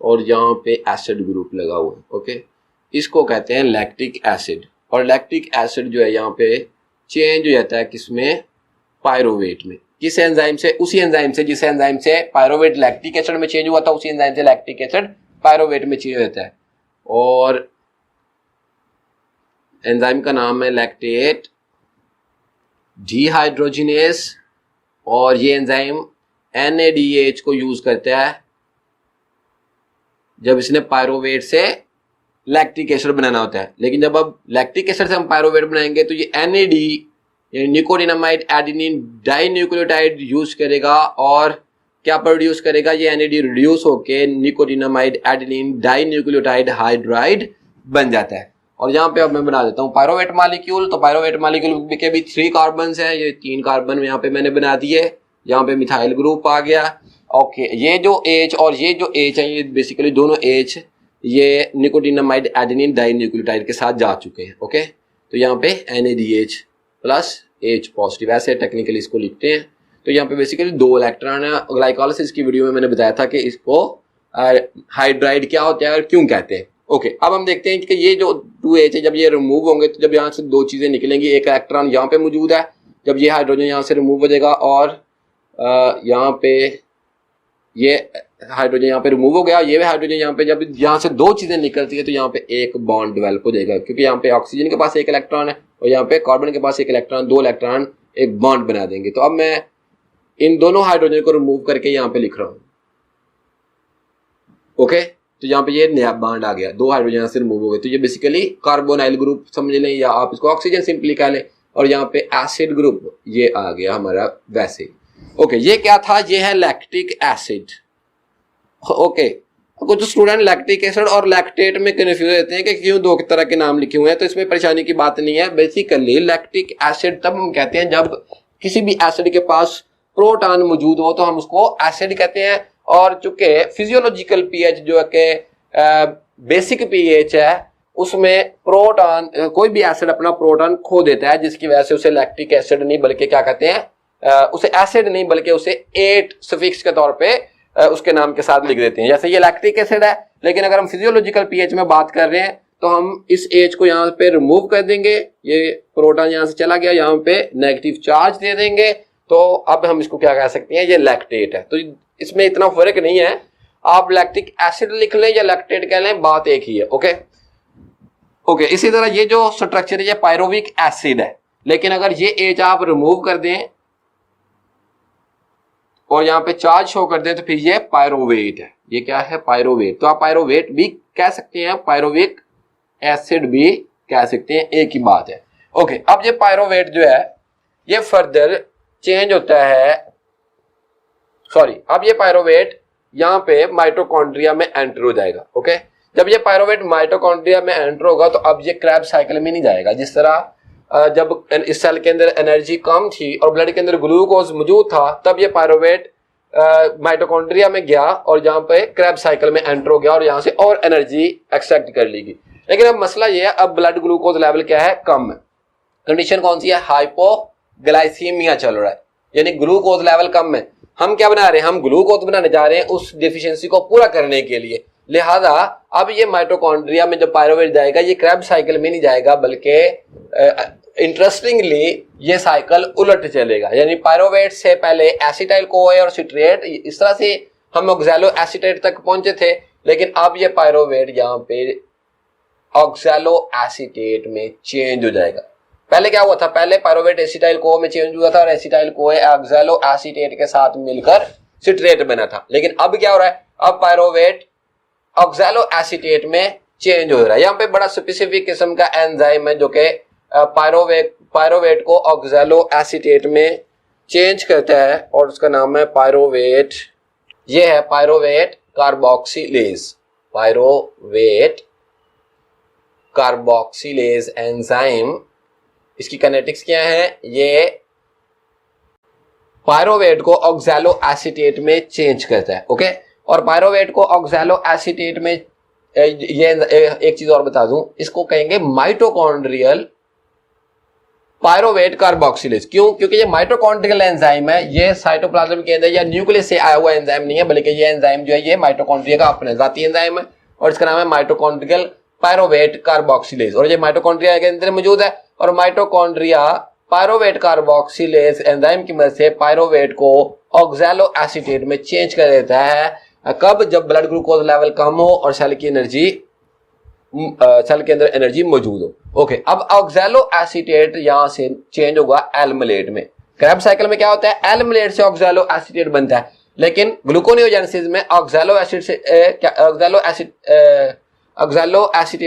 और यहाँ पे एसिड ग्रुप लगा हुआ है, ओके। इसको कहते हैं लैक्टिक एसिड। और लैक्टिक एसिड जो है यहाँ पे चेंज हो जाता है किसमें, पायरोवेट में। किस एंजाइम से, उसी एंजाइम से जिस एंजाइम से पायरोवेट लैक्टिक एसिड में चेंज हुआ था, उसी एंजाइम से लैक्टिक एसिड पायरोवेट में चेंज होता है। और एंजाइम का नाम है लैक्टेट डिहाइड्रोजिनेस, और ये एंजाइम NADH को यूज करता है जब इसने पायरोवेट से लैक्टिक एसिड बनाना होता है। लेकिन जब अब लैक्टिक एसिड से हम पायरोवेट बनाएंगे तो ये NAD यानी निकोटिनामाइड एडेनिन डाइन्यूक्लियोटाइड यूज करेगा, और क्या प्रोड्यूस करेगा, ये NAD रिड्यूस होके निकोटिनामाइड एडेनिन डाइन्यूक्लियोटाइड हाइड्राइड बन जाता है। और यहाँ पे अब मैं बना देता हूँ पायरोवेट मॉलिक्यूल। तो पायरोवेट मॉलिक्यूल के भी 3 कार्बन है, ये 3 कार्बन यहाँ पे मैंने बना दिए, यहाँ पे मिथाइल ग्रुप आ गया, ओके। ये जो H और ये जो H है, ये बेसिकली दोनों H ये निकोटिनामाइड एडेनिन डाइन्यूक्लियोटाइड के साथ जा चुके हैं, ओके। तो यहाँ पे NADH प्लस H पॉजिटिव, ऐसे टेक्निकली इसको लिखते हैं। तो यहाँ पे बेसिकली 2 इलेक्ट्रॉन है। ग्लाइकोलाइसिस की वीडियो में मैंने बताया था कि इसको हाइड्राइड क्या होता है और क्यों कहते हैं, ओके। अब हम देखते हैं कि ये जो 2H है, जब ये रिमूव होंगे तो जब यहाँ से 2 चीजें निकलेंगी, एक इलेक्ट्रॉन यहाँ पे मौजूद है, जब ये हाइड्रोजन यहाँ से रिमूव हो जाएगा, और यहाँ पे ये हाइड्रोजन यहाँ पे रिमूव हो गया, ये भी हाइड्रोजन यहाँ पे, जब यहाँ से 2 चीजें निकलती है तो यहाँ पे एक बॉन्ड डेवलप हो जाएगा, क्योंकि यहाँ पे ऑक्सीजन के पास एक इलेक्ट्रॉन है और यहाँ पे कार्बन के पास एक इलेक्ट्रॉन, 2 इलेक्ट्रॉन एक बॉन्ड बना देंगे। तो अब मैं इन दोनों हाइड्रोजन को रिमूव करके यहाँ पे लिख रहा हूँ, ओके। तो यहाँ पे ये नया बॉन्ड आ गया, 2 हाइड्रोजन यहाँ से रिमूव हो गए, तो ये बेसिकली कार्बोनाइल ग्रुप समझ लें, या आप इसको ऑक्सीजन सिंपली कह लें। और यहाँ पे एसिड ग्रुप ये आ गया हमारा वैसे, ओके। ये क्या था, ये है लैक्टिक एसिड, ओके। कुछ स्टूडेंट लैक्टिक एसिड और लैक्टेट में कंफ्यूज रहते हैं कि क्यों 2 तरह के नाम लिखे हुए हैं, तो इसमें परेशानी की बात नहीं है। बेसिकली लैक्टिक एसिड तब हम कहते हैं जब किसी भी एसिड के पास प्रोटॉन मौजूद हो तो हम उसको एसिड कहते हैं। और चूंकि फिजियोलॉजिकल पीएच जो है कि बेसिक पीएच है उसमें प्रोटॉन, कोई भी एसिड अपना प्रोटॉन खो देता है, जिसकी वजह से उसे लैक्टिक एसिड नहीं बल्कि क्या कहते हैं, उसे एसिड नहीं बल्कि उसे एट सफिक्स के तौर पे उसके नाम के साथ लिख देते हैं। जैसे ये लैक्टिक एसिड है, लेकिन अगर हम फिजियोलॉजिकल पीएच में बात कर रहे हैं तो हम इस एच को यहाँ पे रिमूव कर देंगे, ये प्रोटॉन यहाँ से चला गया, यहाँ पे नेगेटिव चार्ज दे देंगे, तो अब हम इसको क्या कह सकते हैं, ये लैक्टेट है। तो इसमें इतना फर्क नहीं है, आप लैक्टिक एसिड लिख लें या लैक्टेट कह लें, बात एक ही है। ओके। इसी तरह ये जो स्ट्रक्चर है ये पायरोविक एसिड है, लेकिन अगर ये एच आप रिमूव कर दें और यहाँ पे चार्ज शो कर दें तो फिर ये पायरोवेट है। ये क्या है, पायरोवेट। तो आप पायरोवेट भी कह सकते हैं, पायरोविक एसिड भी कह सकते हैं, एक ही बात है। ओके, अब ये पायरोवेट जो है ये फर्दर चेंज होता है, अब ये पायरोवेट यहाँ पे माइटोकॉन्ड्रिया में एंटर हो जाएगा। ओके, जब ये पायरोवेट माइटोकॉन्ड्रिया में एंटर होगा तो अब ये क्रेब्स साइकिल में नहीं जाएगा। जिस तरह जब इस सेल के अंदर एनर्जी कम थी और ब्लड के अंदर ग्लूकोज मौजूद था, तब ये पायरोवेट माइटोकॉन्ड्रिया में गया और जहाँ पे क्रेब साइकिल में एंटर हो गया और यहाँ से और एनर्जी एक्सट्रैक्ट कर ली गई। लेकिन अब मसला ये है, अब ब्लड ग्लूकोज लेवल क्या है, कम है। कंडीशन कौन सी है, हाइपोग्लाइसीमिया चल रहा है, यानी ग्लूकोज लेवल कम है। हम क्या बना रहे हैं, हम ग्लूकोज बनाने जा रहे हैं उस डेफिशिएंसी को पूरा करने के लिए। लिहाजा अब ये माइटोकॉन्ड्रिया में जब पायरोवेट जाएगा ये क्रेब साइकिल में नहीं जाएगा, बल्कि इंटरेस्टिंगली ये साइकिल उलट चलेगा, यानी पायरोवेट से पहले एसिटाइल कोए और सिट्रेट, इस तरह से हम ऑक्सैलो एसीटेट तक पहुंचे थे, लेकिन अब ये पायरोवेट यहाँ पे ऑक्सैलो एसीटेट में चेंज हो जाएगा। पहले क्या हुआ था, पहले पायरोवेट एसिटाइल कोए में चेंज हुआ था और एसिटाइल कोए ऑक्सैलो एसीटेट के साथ मिलकर सिट्रेट बना था। लेकिन अब क्या हो रहा है, अब पायरोवेट ऑक्सैलो एसीटेट में चेंज हो रहा है। यहाँ पे बड़ा स्पेसिफिक किस्म का एंजाइम है जो कि पायरोवेट को ऑक्सैलो एसीटेट में चेंज करता है और उसका नाम है पायरोवेट, ये है pyruvate carboxylase. Pyruvate carboxylase enzyme, इसकी काइनेटिक्स क्या है, ये पायरोवेट को ऑक्सैलो एसीटेट में चेंज करता है। ओके, और पायरोवेट को ऑक्सैलो एसीटेट में, ये एक चीज और बता दूं, इसको कहेंगे माइटोकॉन्ड्रियल पायरोवेट कार्बोक्सिलेज। क्यों, क्योंकि ये माइटोकॉन्ड्रियल एंजाइम है, ये साइटोप्लाज्म के अंदर या न्यूक्लियस से आया हुआ एंजाइम नहीं है, बल्कि ये एंजाइम जो है ये माइटोकॉन्ड्रिया का अपना जाती एंजाइम है और इसका नाम है माइटोकॉन्ड्रियल पायरोवेट कार्बोक्सिलेज, और ये माइटोकॉन्ड्रिया के अंदर मौजूद है। और माइटोकॉन्ड्रिया पायरोवेट कार्बोक्सिलेज एंजाइम की मदद से पायरोवेट को ऑक्सैलो एसीटेट में चेंज कर देता है। कब, जब ब्लड ग्लूकोज लेवल कम हो और सेल की एनर्जी, सेल के अंदर एनर्जी मौजूद हो। ओके, अब ऑक्सैलो एसीटेट यहां से चेंज होगा एल्मलेट में। क्रेब साइकिल में क्या होता है, एल्मलेट से ऑक्सैलो एसीटेट बनता है, लेकिन ग्लूकोनियोजेनेसिस में ऑक्सैलो एसीटेट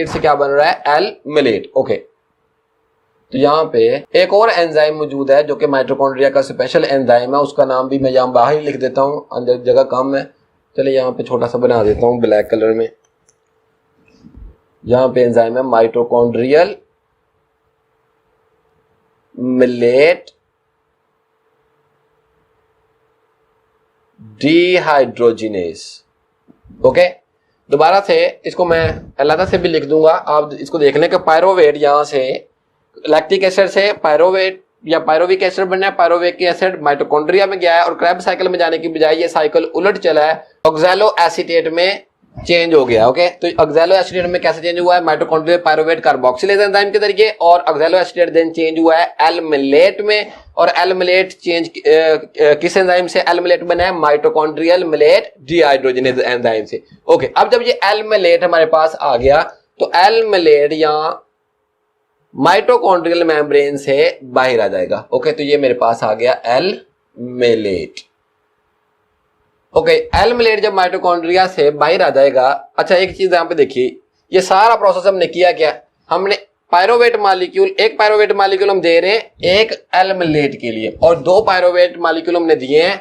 से क्या बन रहा है, एल्मलेट। ओके, तो यहाँ पे एक और एंजाइम मौजूद है जो कि माइटोकॉन्ड्रिया का स्पेशल एंजाइम है, उसका नाम भी मैं यहाँ बाहर ही लिख देता हूँ, अंदर जगह कम है। चलिए यहाँ पे छोटा सा बना देता हूँ ब्लैक कलर में। यहाँ पे एंजाइम है माइटोकॉन्ड्रियल मिलेट डिहाइड्रोजिनेज। ओके, दोबारा से इसको मैं अलग से भी लिख दूंगा, आप इसको देख लें कि पायरोवेट यहाँ से लैक्टिक एसिड से पायरोवेट या पायरोविक एसिड बनना है, पायरोविक एसिड माइटोकॉन्ड्रिया में गया है और क्रेब साइकिल में जाने की बजाय ये साइकिल उलट चला है, ऑक्सैलो एसीटेट में चेंज हो गया। ओके, तो ऑक्सैलो एसीटेट में कैसे चेंज हुआ है, माइटोकॉन्ड्रियल पायरोवेट कार्बोक्सिलेज एंजाइम के जरिए, और ऑक्सैलो एसीटेट देन चेंज हुआ है एल्मलेट में, और एल्मलेट चेंज किस एंजाइम से एल्मलेट बना है, माइटोकॉन्ड्रियल मिलेट डिहाइड्रोजिनेज एंजाइम से। ओके, अब जब ये एल्मलेट हमारे पास आ गया तो एल्मलेट यहाँ माइटोकॉन्ड्रियल मेम्ब्रेन से बाहर आ जाएगा। ओके, तो ये मेरे पास आ गया एल्मलेट। ओके, एल्मलेट जब माइटोकॉन्ड्रिया से बाहर आ जाएगा, अच्छा एक चीज यहाँ पे देखिए, ये सारा प्रोसेस हमने किया क्या, हमने पायरोवेट मॉलिक्यूल, एक पायरोवेट मॉलिक्यूल हम दे रहे हैं एक एल्मलेट के लिए, और दो पायरोवेट मॉलिक्यूल हमने दिए हैं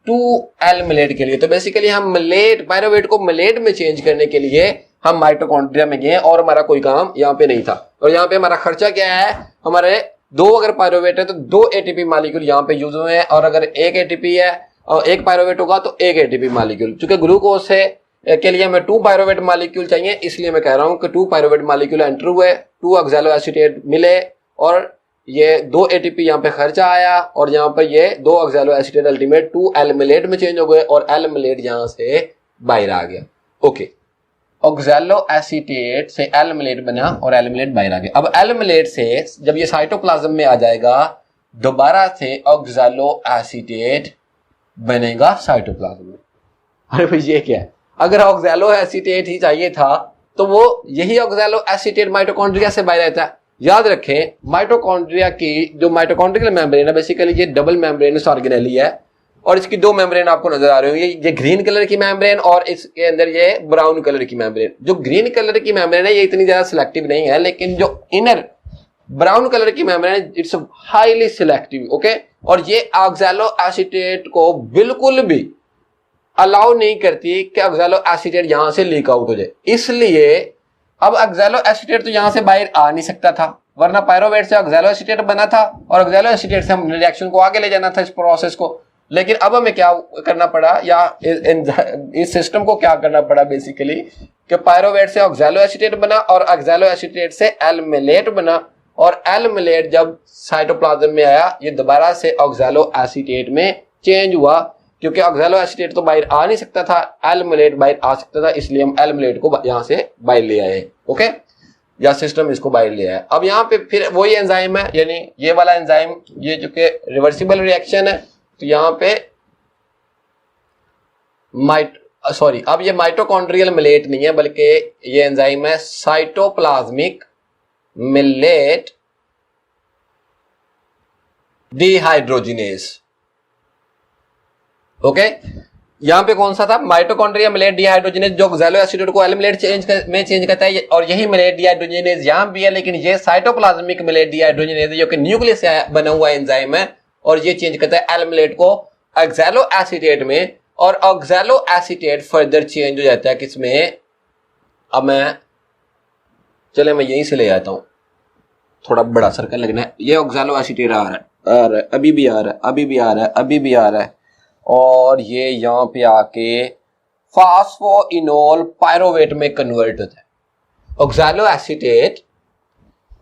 2 एल्मलेट के लिए। तो बेसिकली हम मलेट, पायरोवेट को मलेट में चेंज करने के लिए हम माइटोकॉन्ड्रिया में गए और हमारा कोई काम यहाँ पे नहीं था। और यहाँ पे हमारा खर्चा क्या है, हमारे 2 अगर पायरोवेट है तो 2 एटीपी मॉलिक्यूल यहाँ पे यूज हुए हैं, और अगर एक एटीपी है और एक पायरोवेट होगा तो एक एटीपी मॉलिक्यूल। चूंकि ग्लूकोज से के लिए हमें 2 पायरोवेट मॉलिक्यूल चाहिए, इसलिए मैं कह रहा हूं कि 2 पायरोवेट मॉलिक्यूल एंटर हुए, 2 ऑक्सैलो एसीटेट मिले और ये 2 एटीपी यहाँ पे खर्चा आया और यहाँ पर ये 2 ऑक्सैलो एसीटेट अल्टीमेट 2 एल्मिलेट में चेंज हो गए और एल्मिलेट यहाँ से बाहर आ गया। ओके, ऑक्सैलो एसीटेट से एल्मिलेट बना और एल्मिलेट बाहर आ गया। अब एल्मिलेट से जब ये साइटोप्लाज्म में आ जाएगा दोबारा से ऑक्सैलो एसीटेट बनेगा साइटोप्लाज्म में। अरे भाई ये क्या है, अगर ऑक्सैलो एसीटेट ही चाहिए था तो वो यही ऑक्सैलो एसीटेट माइटोकॉन्ड्रिया से बाहर आता है। याद रखें माइटोकॉन्ड्रिया की जो माइटोकॉन्ड्रियल मेम्ब्रेन है बेसिकली ये डबल मेम्ब्रेनस ऑर्गेनेली है और इसकी 2 मेम्ब्रेन आपको नजर आ रही होंगी, ये ग्रीन कलर की मेम्ब्रेन और इसके अंदर ये ब्राउन कलर की मेम्ब्रेन। जो ग्रीन कलर की मेम्ब्रेन है ये इतनी ज्यादा सिलेक्टिव नहीं है, लेकिन जो इनर ब्राउन कलर की मेम्ब्रेन है इट्स हाईली सिलेक्टिव। ओके, और ये ऑक्सैलो एसीटेट को बिल्कुल भी अलाउ नहीं करती कि ऑक्सैलो एसीटेट यहां से लीक आउट हो जाए। इसलिए अब ऑक्सैलो एसीटेट तो यहां से बाहर आ नहीं सकता था, वरना पायरोवेट से ऑक्सैलो एसीटेट बना था और ऑक्सैलो एसीटेट से हम रिएक्शन को आगे ले जाना था इस प्रोसेस को। लेकिन अब हमें क्या करना पड़ा या इस सिस्टम को क्या करना पड़ा बेसिकली कि पायरोवेट से ऑक्सैलो एसीटेट बना और ऑक्सैलो एसीटेट से एल्मिलेट बना और एल्मिलेट जब साइटोप्लाज्म में आया ये दोबारा से ऑक्सैलो एसीटेट में चेंज हुआ, क्योंकि ऑक्सैलो एसीटेट तो बाहर आ नहीं सकता था, एल्मिलेट बाहर आ सकता था, इसलिए हम एल्मिलेट को यहां से बाहर ले आए। ओके, या सिस्टम इसको बाहर ले आया। अब यहाँ पे फिर वही एंजाइम है, यानी ये वाला एंजाइम, ये जो कि रिवर्सिबल रिएक्शन है, तो यहाँ पे अब ये माइटोकॉन्ड्रियल मिलेट नहीं है बल्कि ये एंजाइम है साइटोप्लाज्मिक मिलेट डिहाइड्रोजिनेज। ओके, यहां पे कौन सा था, माइटोकॉन्ड्रिया मिलेट डिहाइड्रोजिनेज जो ऑक्सैलो एसीटेट को एल्मिलेट में चेंज करता है और यही मिलेट डिहाइड्रोजिनेज यहां भी है, लेकिन ये साइटोप्लाज्मिक मिलेट डिहाइड्रोजिनेज जो कि न्यूक्लियस से बना हुआ एंजाइम है और ये चेंज करता है एल्मिलेट को ऑक्सैलो एसीटेट में और ऑक्सैलो एसीटेट फर्दर चेंज हो जाता है किसमें। अब मैं यहीं से ले आता हूं, थोड़ा बड़ा सर्कल लगना है। ये ऑक्सैलो एसीटेट आ रहा है, अभी भी आ रहा है और ये यहाँ पे आके फास्फोइनोल पायरोवेट में कन्वर्ट होता है। ऑक्सैलो एसीटेट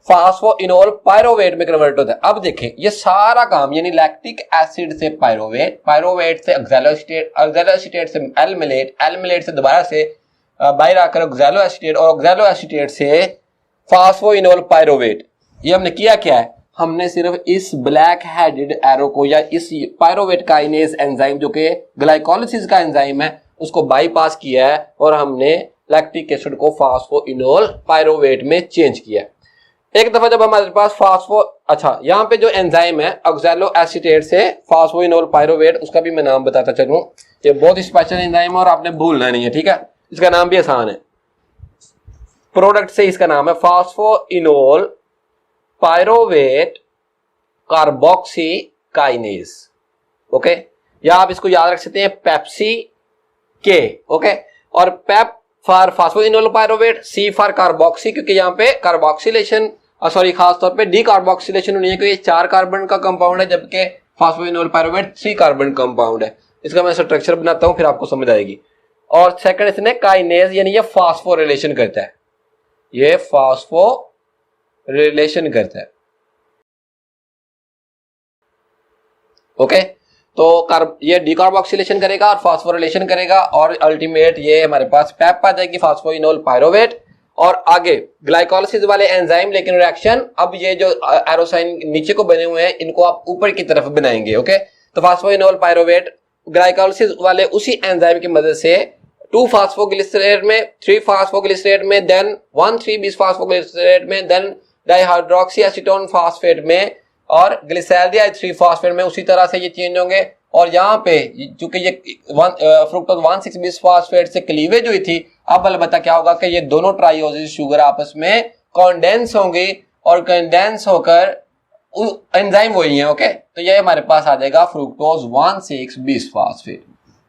फास्फोइनोल पायरोवेट में कन्वर्ट होता है। अब देखें ये सारा काम यानी लैक्टिक एसिड से पायरोवेट से ऑक्सैलो एसीटेट से एल्मिलेट से दोबारा से बाहर आकर ऑक्सैलो एसीटेट और ऑक्सैलो एसीटेट से फास्फोइनोल पायरोवेट। ये हमने किया क्या है, हमने सिर्फ इस ब्लैक हेडेड एरो को या इस पायरोवेट काइनेज एंजाइम जो कि ग्लाइकोलिसिस का एंजाइम है उसको बाईपास किया है और हमने लैक्टिक एसिड को फास्फोइनोल पायरोवेट में चेंज किया है। एक दफा जब हमारे पास यहाँ पे जो एंजाइम है ऑक्सैलो एसीटेट से फास्फोइनोल पायरोवेट, उसका भी मैं नाम बताता चलूं। ये बहुत स्पेशल एंजाइम है और आपने भूलना नहीं है, ठीक है। इसका नाम भी आसान है, प्रोडक्ट से इसका नाम है phosphoenol pyruvate carboxy kinase. Okay, या आप इसको याद रख सकते हैं पेप्सी के। ओके, और pep for phosphoenolpyruvate, C for carboxy, क्योंकि यहाँ पे कार्बोक्सिलेशन खास तौर पे डी कार्बोक्सिलेशन होनी है क्योंकि ये 4 कार्बन का कंपाउंड है जबकि फास्फोइनोल पायरोवेट 3 कार्बन कंपाउंड है। इसका मैं स्ट्रक्चर बनाता हूं फिर आपको समझ आएगी। और सेकंड इसने काइनेज यानी ये फास्फो रिलेशन करता है, ये फास्फो रिलेशन करता है। ओके, तो ये डीकार्बोक्सिलेशन करेगा और फास्फोरिलेशन करेगा और अल्टीमेट ये हमारे पास पेप आ जाएगी फास्फोइनोल पायरोवेट और आगे ग्लाइकोलिसिस वाले एंजाइम। लेकिन रिएक्शन अब ये जो एरो साइन नीचे को बने हुए हैं इनको आप ऊपर की तरफ बनाएंगे। ओके, तो फास्फोइनोल पायरोवेट ग्लाइकोलिसिस वाले उसी एंजाइम की मदद से 2 फास्फोग्लिसरेट में, 3 फास्फोग्लिसरेट में, देन 1,3-bis फास्फोग्लिसरेट में, देन डाइहाइड्रोक्सी एसीटोन फास्फेट में और ग्लिसैल्डिहाइड 3 फास्फेट में उसी तरह से ये चेंज होंगे। और यहाँ पे चूंकि ये फ्रुक्टोज 1,6-bis फास्फेट से क्लीवेज हुई थी, अब अलबत्ता क्या होगा कि ये दोनों ट्राइओसिस शुगर आपस में कॉन्डेंस होंगी और कंडेंस होकर एंजाइम वही है। ओके, तो ये हमारे पास आ जाएगा फ्रुक्टोज 1,6-bis फास्फेट।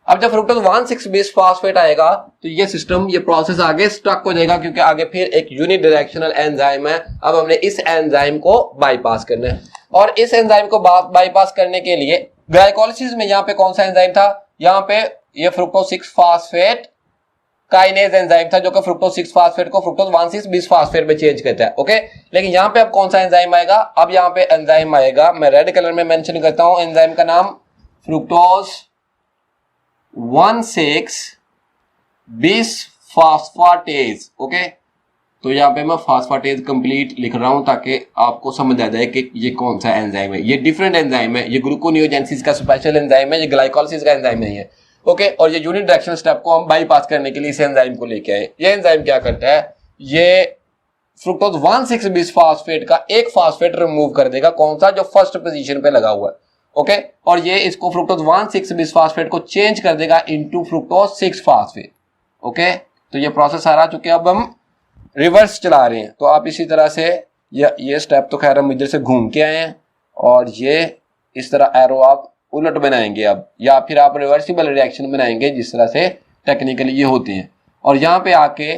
अब जब फ्रुक्टोज 1,6-bis फास्फेट आएगा तो ये सिस्टम, ये प्रोसेस आगे स्टक हो जाएगा क्योंकि आगे फिर एक यूनिडायरेक्शनल एंजाइम है। अब हमने इस एंजाइम को बाईपास करना है और इस एंजाइम को बाईपास करने के लिए ग्लाइकोलिसिस में यहाँ पे कौन सा एंजाइम था, यहाँ पे ये फ्रुक्टोज 6 फास्फेट काइनेज एंजाइम था जो कि फ्रुक्टोज 6 फास्फेट को फ्रुक्टोज 1,6 बिस फास्फेट में चेंज करता है। ओके, लेकिन यहाँ पे अब कौन सा एंजाइम आएगा? अब यहाँ पे एंजाइम आएगा, मैं रेड कलर में मेंशन करता हूं, एंजाइम का नाम फ्रुक्टोज 1,6 बिस फास्फाटेज। ओके, तो यहाँ पे मैं फास्फाटेज कंप्लीट लिख रहा हूं ताकि आपको समझ आ जाए कि ये कौन सा एंजाइम है। ये डिफरेंट एंजाइम है, ये ग्लूकोनियोजेनेसिस का स्पेशल एंजाइम है, ये ग्लाइकोलाइसिस का एंजाइम नहीं है। ओके, और ये यूनिट डायरेक्शन स्टेप को हम बाईपास करने के लिए इस एंजाइम को लेके आए। ये एंजाइम क्या करता है? ये फ्रुक्टोज 1,6 बिस फास्फेट का एक फास्फेट रिमूव कर देगा, कौन सा? जो फर्स्ट पोजीशन पे लगा हुआ है। ओके, और ये इसको फ्रुक्टोज 1,6 बिस फास्फेट को चेंज कर देगा इनटू फ्रुक्टोज 6 फास्फेट। ओके, तो ये प्रोसेस सारा चुके, अब हम रिवर्स चला रहे हैं। तो आप इसी तरह से ये स्टेप तो खैर हम इधर से घूम के आए हैं, और ये इस तरह एरो आप उलट बनाएंगे अब, या फिर आप रिवर्सिबल रिएक्शन बनाएंगे, जिस तरह से टेक्निकली ये होते हैं। और यहाँ पे आके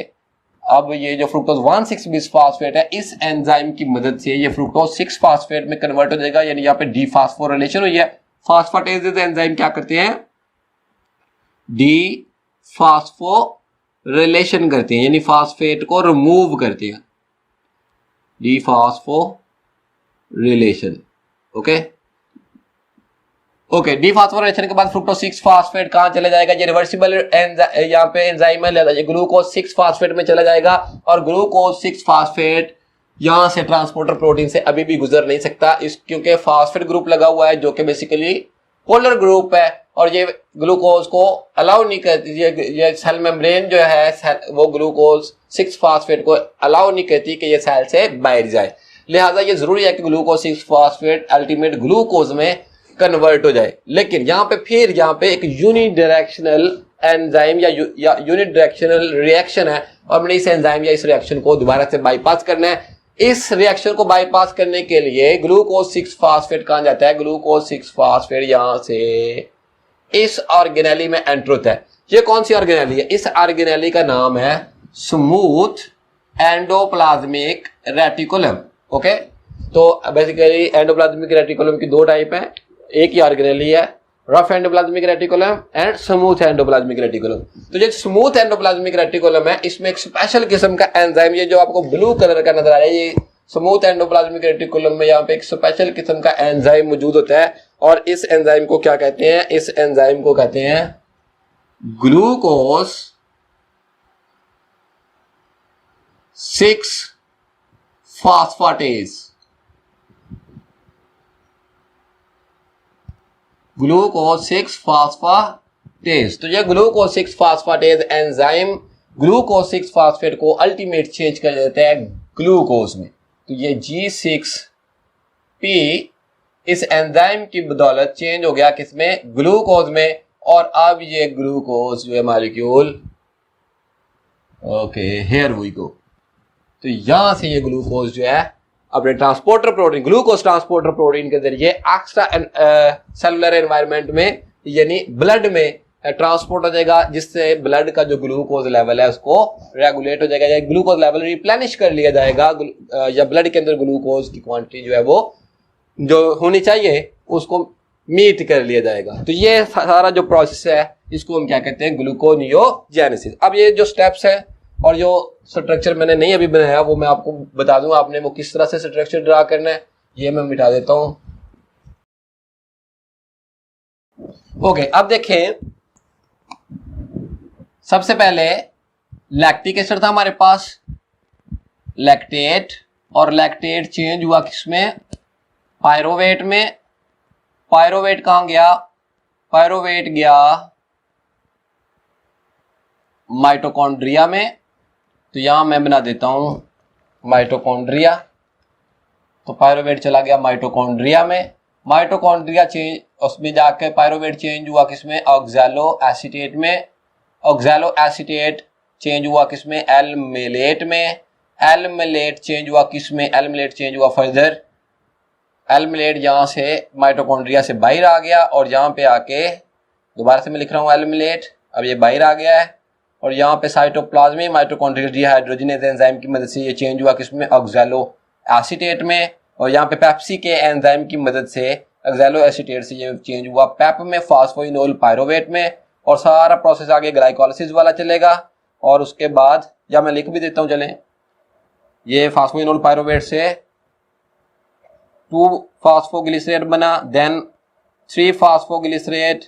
अब ये जो फ्रुक्टोज 1,6 बिस फास्फेट है, इस एंजाइम की मदद से ये फ्रुक्टोज 6 फास्फेट में कन्वर्ट हो जाएगा, यानी यहाँ पे डी फास्फोरिलेशन हुई है। फास्फाटेज एंजाइम क्या करते हैं? डी फास्फोरिलेशन करते हैं, यानी फास्फेट को रिमूव करते हैं, D phosphorylation. Okay okay, D phosphorylation के बाद फ्रुक्टोज 6 फास्फेट कहां चला जाएगा? ये रिवर्सिबल यहाँ पे एंजाइम है, ये ग्लूकोज 6 फास्फेट में चला जाएगा, और ग्लूकोज 6 फास्फेट यहां से ट्रांसपोर्टर प्रोटीन से अभी भी गुजर नहीं सकता, इस क्योंकि फास्फेट ग्रुप लगा हुआ है जो कि बेसिकली पोलर ग्रुप है, और ये ग्लूकोज को अलाउ नहीं करती, ये सेल मेम्ब्रेन जो है वो ग्लूकोज 6 फास्फेट को अलाउ नहीं करती कि ये सेल से बाहर जाए। लिहाजा ये जरूरी है कि ग्लूकोज 6 फास्फेट अल्टीमेट ग्लूकोज में कन्वर्ट हो जाए। लेकिन यहाँ पे फिर यहाँ पे एक यूनिडायरेक्शनल एंजाइम या यूनिट डायरेक्शनल रिएक्शन है, और मैंने इस एंजाइम या इस रिएक्शन को दोबारा से बाईपास करना है। इस रिएक्शन को बाईपास करने के लिए ग्लूकोज 6 फास्फेट कहां जाता है? ग्लूकोज 6 फास्फेट यहां से इस ऑर्गेनेली में एंटर होता है। ये कौन सी ऑर्गेनेली है? इस ऑर्गेनेली का नाम है स्मूथ एंडोप्लाज्मिक रेटिकुलम। ओके, तो बेसिकली एंडोप्लाज्मिक रेटिकुलम की दो टाइप है, एक ही ऑर्गेनेली है, rough endoplasmic reticulum and smooth endoplasmic reticulum. तो ये स्मूथ एंडोप्लाज्मिक रेटिकुलम है, इसमें एक स्पेशल किस्म का एंजाइम, ये जो आपको ब्लू कलर का नजर आ रहा है, ये स्मूथ एंडोप्लाज्मिक रेटिकुलम में यहाँ पे एक स्पेशल किस्म का एंजाइम मौजूद होता है, और इस एंजाइम को क्या कहते हैं? इस एंजाइम को कहते हैं ग्लूकोज 6 फास्फाटेज। ग्लूकोज 6 फास्फाटेज। तो ये ग्लूकोज 6 फास्फाटेज एंजाइम ग्लूकोज 6 फास्फेट को अल्टीमेट चेंज कर देता है ग्लूकोज में। तो ये G6P इस एंजाइम की बदौलत चेंज हो गया किसमें? ग्लूकोज में, और अब ये ग्लूकोज जो है molecule okay here we go, तो यहां से ये ग्लूकोज जो है अपने transporter protein, glucose transporter protein के जरिए एक्स्ट्रा सेलुलर एनवायरनमेंट में यानी ब्लड में ट्रांसपोर्ट हो जाएगा, जिससे ब्लड का जो ग्लूकोज लेवल है उसको रेगुलेट हो जाएगा, या ग्लूकोज लेवल रिप्लेनिश कर लिया जाएगा, या ब्लड के अंदर ग्लूकोज की क्वांटिटी जो है वो जो होनी चाहिए उसको मीट कर लिया जाएगा। तो ये सारा जो प्रोसेस है इसको हम क्या कहते हैं? ग्लूकोनियोजेनेसिस। अब ये जो स्टेप्स है और जो स्ट्रक्चर मैंने नहीं अभी बनाया वो मैं आपको बता दूं, आपने वो किस तरह से स्ट्रक्चर ड्रा करना है, ये मैं मिटा देता हूं। ओके, अब देखें, सबसे पहले लैक्टिक एसिड था हमारे पास, लैक्टेट, और लैक्टेट चेंज हुआ किसमें? पायरोवेट में। पायरोवेट कहां गया? पायरोवेट गया माइटोकॉन्ड्रिया में। तो यहां मैं बना देता हूं माइटोकॉन्ड्रिया। तो पायरोवेट चला गया माइटोकॉन्ड्रिया में। माइटोकॉन्ड्रिया चेंज, उसमें जाकर पायरोवेट चेंज हुआ किसमें? ऑक्सैलो एसीटेट में। ऑक्सैलो एसीटेट चेंज हुआ किसमें? एल्मेलेट में। एल्मेलेट चेंज हुआ किसमें? एल्मेलेट चेंज हुआ फर्दर, एल्मेलेट यहां से माइटोकॉन्ड्रिया से बाहर आ गया, और यहां पे आके दोबारा से मैं लिख रहा हूं एल्मेलेट, अब ये बाहर आ गया है, और यहाँ पे साइटोप्लाज्म माइटोकॉन्ड्रियल डिहाइड्रोजनेज एंजाइम की मदद से ये चेंज हुआ किसमें? ऑक्सैलो एसीटेट में। और यहाँ पे पेप्सी के एंजाइम की मदद से ऑक्सैलो एसीटेट से ये चेंज हुआ पेप में, फास्फोइनोल पायरोवेट में, और सारा प्रोसेस आगे ग्लाइकोलाइसिस वाला चलेगा। और उसके बाद, या मैं लिख भी देता हूं चलें, ये फास्फोइनोल पायरोवेट से 2 फास्फोग्लिसरेट बना, देन 3 फास्फोग्लिसरेट,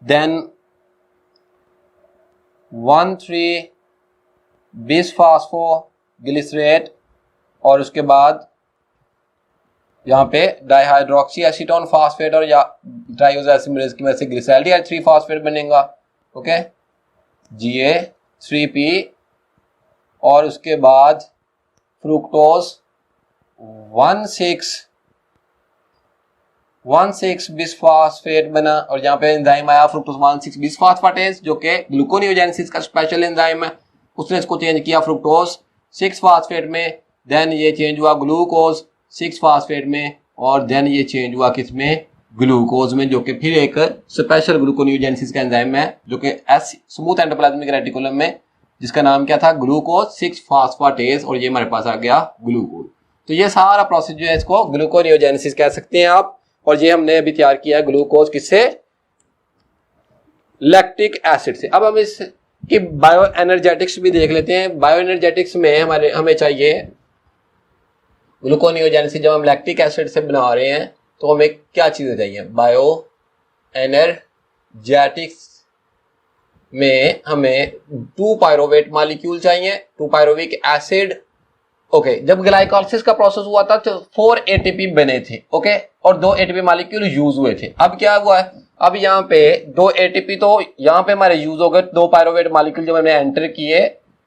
देन 1,3 बिस फास्फोग्लिसरेट, और उसके बाद यहाँ पे डाइहाइड्रोक्सी एसीटोन फास्फेट और या ट्राइओसाइमरेज की वजह से ग्लिसरॉल्डिहाइड 3 फास्फेट बनेगा, ओके, Ga3P, और उसके बाद फ्रुक्टोज 1,6 बिसफॉस्फेट बना, और यहाँ पे एंजाइम आया फ्रुक्टोज 1,6 बिसफॉस्फेटेज जो कि ग्लूकोनियोजेनेसिस का स्पेशल एंजाइम है, उसने इसको चेंज किया फ्रुक्टोज 6 फास्फेट में, देन ये चेंज हुआ ग्लूकोज 6 फास्फेट में, और देन ये चेंज हुआ किसमें, ग्लूकोज में, जो कि फिर एक स्पेशल ग्लूकोनियोजेनेसिस का एंजाइम है जो कि एस स्मूथ एंडोप्लाज्मिक रेटिकुलम में, जिसका नाम क्या था, ग्लूकोज 6 फास्फेटेज, और ये हमारे पास आ गया ग्लूकोज। तो ये सारा प्रोसेस जो है इसको ग्लूकोनियोजेनेसिस कह सकते हैं आप, और ये हमने अभी तैयार किया है ग्लूकोज किससे, लैक्टिक एसिड से। अब हम इसकी बायो एनर्जेटिक्स भी देख लेते हैं। बायो एनर्जेटिक्स में हमें चाहिए ग्लूकोनियोजेनेसिस, जब हम लैक्टिक एसिड से बना रहे हैं तो हमें क्या चीजें चाहिए, बायो एनर्जेटिक्स में हमें 2 पायरोवेट मॉलिक्यूल चाहिए, 2 पायरोविक एसिड, ओके। जब ग्लाइकोलाइसिस का प्रोसेस हुआ था तो 4 एटीपी बने थे, ओके, और 2 एटीपी मॉलिक्यूल यूज हुए थे। अब क्या हुआ है, अब यहाँ पे 2 एटीपी तो यहाँ पे हमारे यूज हो गए, 2 पायरोवेट मॉलिक्यूल जब हमने एंटर किए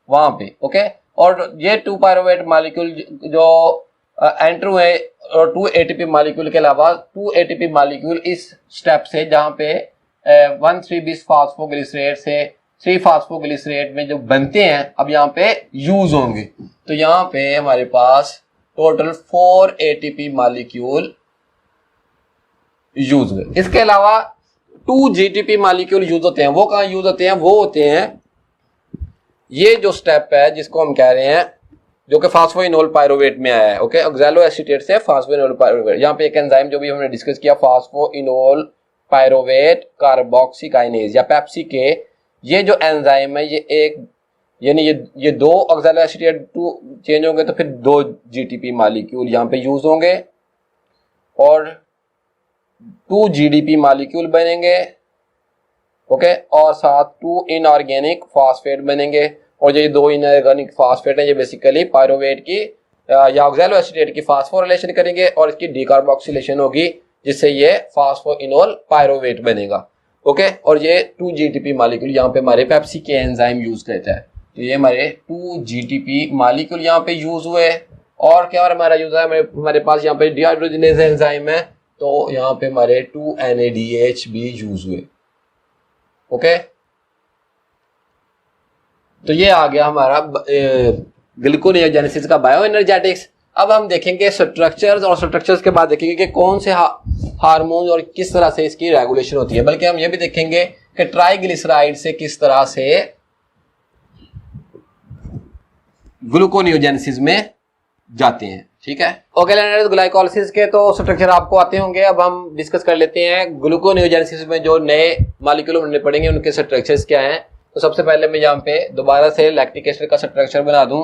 वहां पे, ओके, और ये 2 पायरोवेट मॉलिक्यूल जो एंटर हुए, और 2 एटीपी मॉलिक्यूल के अलावा 2 एटीपी मॉलिक्यूल इस स्टेप से, जहां पे 1,3 बिस फास्फोग्लिसरेट से 3 फास्फोग्लिसरेट में जो बनते हैं, अब यहाँ पे यूज होंगे। तो यहाँ पे हमारे पास टोटल 4 एटीपी मॉलिक्यूल यूज हुए। इसके अलावा 2 जीटीपी मॉलिक्यूल यूज होते हैं। वो कहाँ यूज होते हैं, वो होते हैं ये जो स्टेप है जिसको हम कह रहे हैं, जो कि फास्फोइनोल पायरोवेट में आया है, ओके, ऑक्सैलो एसीटेट से फास्फोइनोल पायरोवेट। यहाँ पे एक एंजाइम जो भी हमने डिस्कस किया, फास्फोइनोल पायरोवेट कार्बोक्सीकाइनेज या पेप्सी के, ये जो एंजाइम है, ये एक, यानी ये 2 ऑक्सैलो एसीटेट 2 चेंज होंगे तो फिर 2 जीटीपी मॉलिक्यूल यहाँ पे यूज होंगे, और 2 जीडीपी मॉलिक्यूल बनेंगे, ओके, और साथ 2 इनऑर्गेनिक फास्फेट बनेंगे। और ये 2 इनऑर्गेनिक फास्फेट हैं, ये बेसिकली पायरोवेट की या ऑक्सैलो एसीटेट की फास्फोरिलेशन करेंगे, और इसकी डीकार्बोक्सिलेशन होगी, जिससे ये फास्फोइनोल पायरोवेट बनेगा, ओके। और ये 2 जीटीपी मॉलिक्यूल यहाँ पे हमारे पेप्सी के एंजाइम यूज करता है। तो ये हमारे 2 जीटीपी मॉलिक्यूल यहाँ पे यूज हुए। और क्या और हमारा यूज है, हमारे पास यहाँ पे डिहाइड्रोजनेज एंजाइम है, तो यहाँ पे हमारे 2 NADH भी यूज हुए, ओके। तो ये आ गया हमारा ग्लूकोनियोजेनेसिस का बायो एनर्जेटिक्स। अब हम देखेंगे स्ट्रक्चर्स, और स्ट्रक्चर्स के बाद देखेंगे कि कौन से हार्मोन और किस तरह से इसकी रेगुलेशन होती है। बल्कि हम ये भी देखेंगे कि ट्राइग्लिसराइड से किस तरह से ग्लूकोनियोजेनेसिस में जाते हैं, ठीक है। ओके, ग्लाइकोलाइसिस के तो स्ट्रक्चर आपको आते होंगे। अब हम डिस्कस कर लेते हैं ग्लूकोनियोजेनेसिस में जो नए मॉलिक्यूल हमने पढ़ेंगे उनके स्ट्रक्चर्स क्या हैं। तो सबसे पहले मैं यहाँ पे दोबारा से लैक्टिक एसिड का स्ट्रक्चर बना दूं,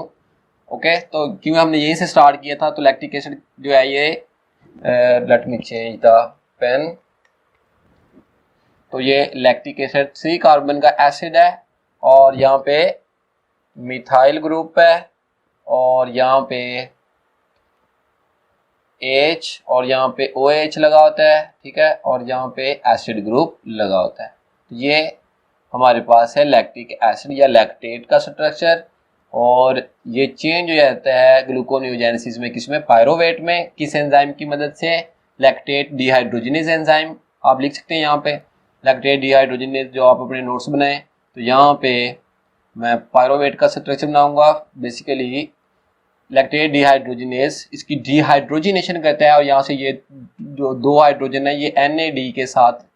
ओके। तो क्यों हमने यहीं से स्टार्ट किया था, तो लैक्टिक एसिड जो है ये, let me change the pen, तो ये लैक्टिक एसिड 3 कार्बन का एसिड है, और यहाँ पे मिथाइल ग्रुप है, और यहाँ पे H, और यहाँ पे OH लगा होता है, ठीक है, और यहाँ पे एसिड ग्रुप लगा होता है। ये हमारे पास है लैक्टिक एसिड या लैक्टेट का स्ट्रक्चर, और ये चेंज हो जाता है ग्लूकोनियोजेनेसिस में, किसमें, पायरोवेट में, किस एंजाइम की मदद से, लैक्टेट डिहाइड्रोजिनेज एंजाइम। आप लिख सकते हैं यहाँ पे लैक्टेट डिहाइड्रोजिनेज, जो आप अपने नोट्स बनाए। तो यहाँ पे मैं पायरोवेट का स्ट्रक्चर बनाऊंगा, बेसिकली लैक्टेट डिहाइड्रोजिनेज इसकी डिहाइड्रोजिनेशन करता है, और यहाँ से ये जो 2 हाइड्रोजन है ये NAD के साथ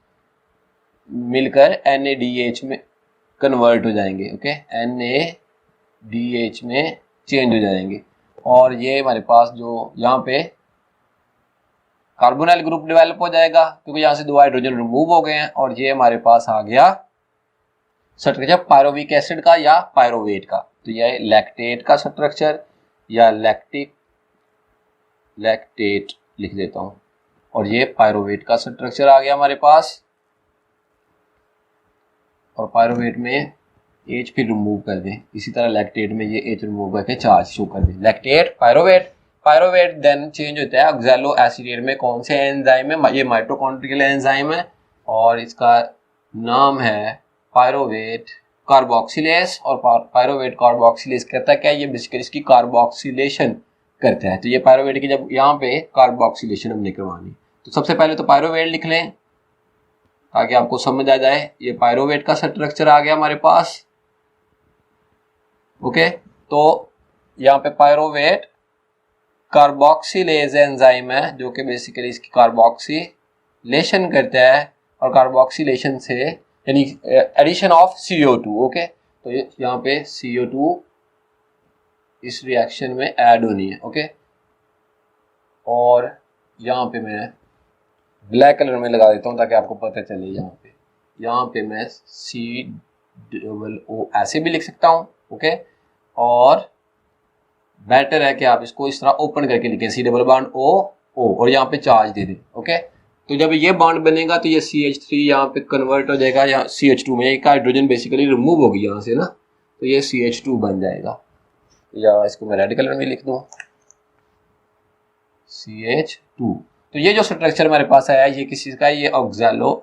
मिलकर NADH में कन्वर्ट हो जाएंगे, ओके, NADH में चेंज हो जाएंगे। और ये हमारे पास जो यहाँ पे कार्बोनाइल ग्रुप डेवलप हो जाएगा, क्योंकि यहाँ से 2 हाइड्रोजन रिमूव हो गए हैं, और ये हमारे पास आ गया स्ट्रक्चर पायरोविक एसिड का या पायरोवेट का। तो यह लैक्टेट का स्ट्रक्चर या लैक्टेट लिख देता हूं, और ये पायरोवेट का स्ट्रक्चर आ गया हमारे पास। और पायरोवेट में H फिर रिमूव कर दें, इसी तरह लैक्टेट में ये H रिमूव करके चार्ज शो कर दें। लैक्टेट पायरोवेट देन चेंज होता है ऑक्सैलो एसीटेट में। कौन से एंजाइम है? ये माइटोकॉन्ड्रियल एंजाइम है और इसका नाम है पायरोवेट कार्बोक्सिलेज। और पायरोवेट कार्बोक्सिलेज करता है क्या? ये बेसिकली इसकी कार्बोक्सिलेशन करता है। तो ये पायरोवेट की जब यहाँ पे कार्बोक्सिलेशन हमने करवानी, तो सबसे पहले तो पायरोवेट लिख लें ताकि आपको समझ आ जाए। ये पायरोवेट का स्ट्रक्चर आ गया हमारे पास। ओके, तो यहाँ पे पायरोवेट कार्बोक्सिलेज एंजाइम है जो कि बेसिकली इसकी कार्बोक्सिलेशन करता है, और कार्बोक्सिलेशन से यानी एडिशन ऑफ CO2। ओके, तो यहाँ पे CO2 इस रिएक्शन में ऐड होनी है। ओके, और यहाँ पे मैं ब्लैक कलर में लगा देता हूँ ताकि आपको पता चले। यहाँ पे मैं COO ऐसे भी लिख सकता हूँ। ओके, और बेटर है कि आप इसको इस तरह ओपन करके लिखें, COO और यहाँ पे चार्ज दे दें। ओके, तो जब ये बॉन्ड बनेगा तो ये CH3 यहाँ पे कन्वर्ट हो जाएगा यहाँ CH2 में। एक हाइड्रोजन बेसिकली रिमूव होगी यहाँ से ना, तो ये CH2 बन जाएगा। या इसको मैं रेड कलर में लिख दूँ, CH2। तो ये जो स्ट्रक्चर हमारे पास आया है ये किसी का? ये ऑक्सैलो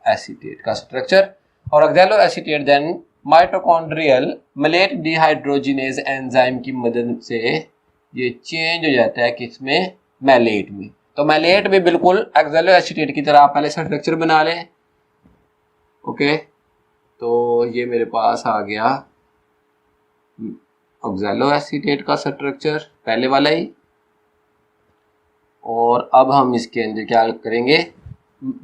एसीटेट का स्ट्रक्चर। और oxaloacetate then mitochondrial malate dehydrogenase enzyme की मदद से ये चेंज हो जाता है किसमें? मैलेट में। तो मैलेट भी बिल्कुल ऑक्सैलो एसीटेट की तरह आप पहले स्ट्रक्चर बना लें। ओके, तो ये मेरे पास आ गया ऑक्सैलो एसीटेट का स्ट्रक्चर, पहले वाला ही। और अब हम इसके अंदर क्या करेंगे?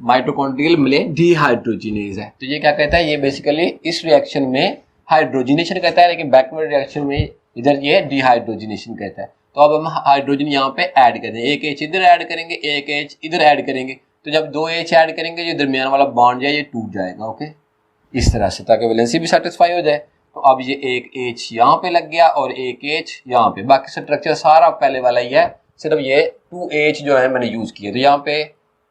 माइटोकॉन्ड्रियल मलेट डिहाइड्रोजिनेज है। तो ये क्या कहता है? ये बेसिकली इस रिएक्शन में हाइड्रोजिनेशन कहता है, लेकिन बैकवर्ड रिएक्शन में इधर ये डिहाइड्रोजिनेशन कहता है। तो अब हम हाइड्रोजन यहाँ पे ऐड करेंगे, एक H इधर ऐड करेंगे, एक H इधर ऐड करेंगे। तो जब 2 H ऐड करेंगे जो दरमियान वाला बॉन्ड है ये टूट जाएगा। ओके, इस तरह से, ताकि वैलेंसी भी सेटिस्फाई हो जाए। तो अब ये एक H यहाँ पे लग गया और एक H यहाँ पे। बाकी स्ट्रक्चर सारा पहले वाला ही है, सिर्फ ये 2H जो है मैंने यूज किया। तो यहाँ पे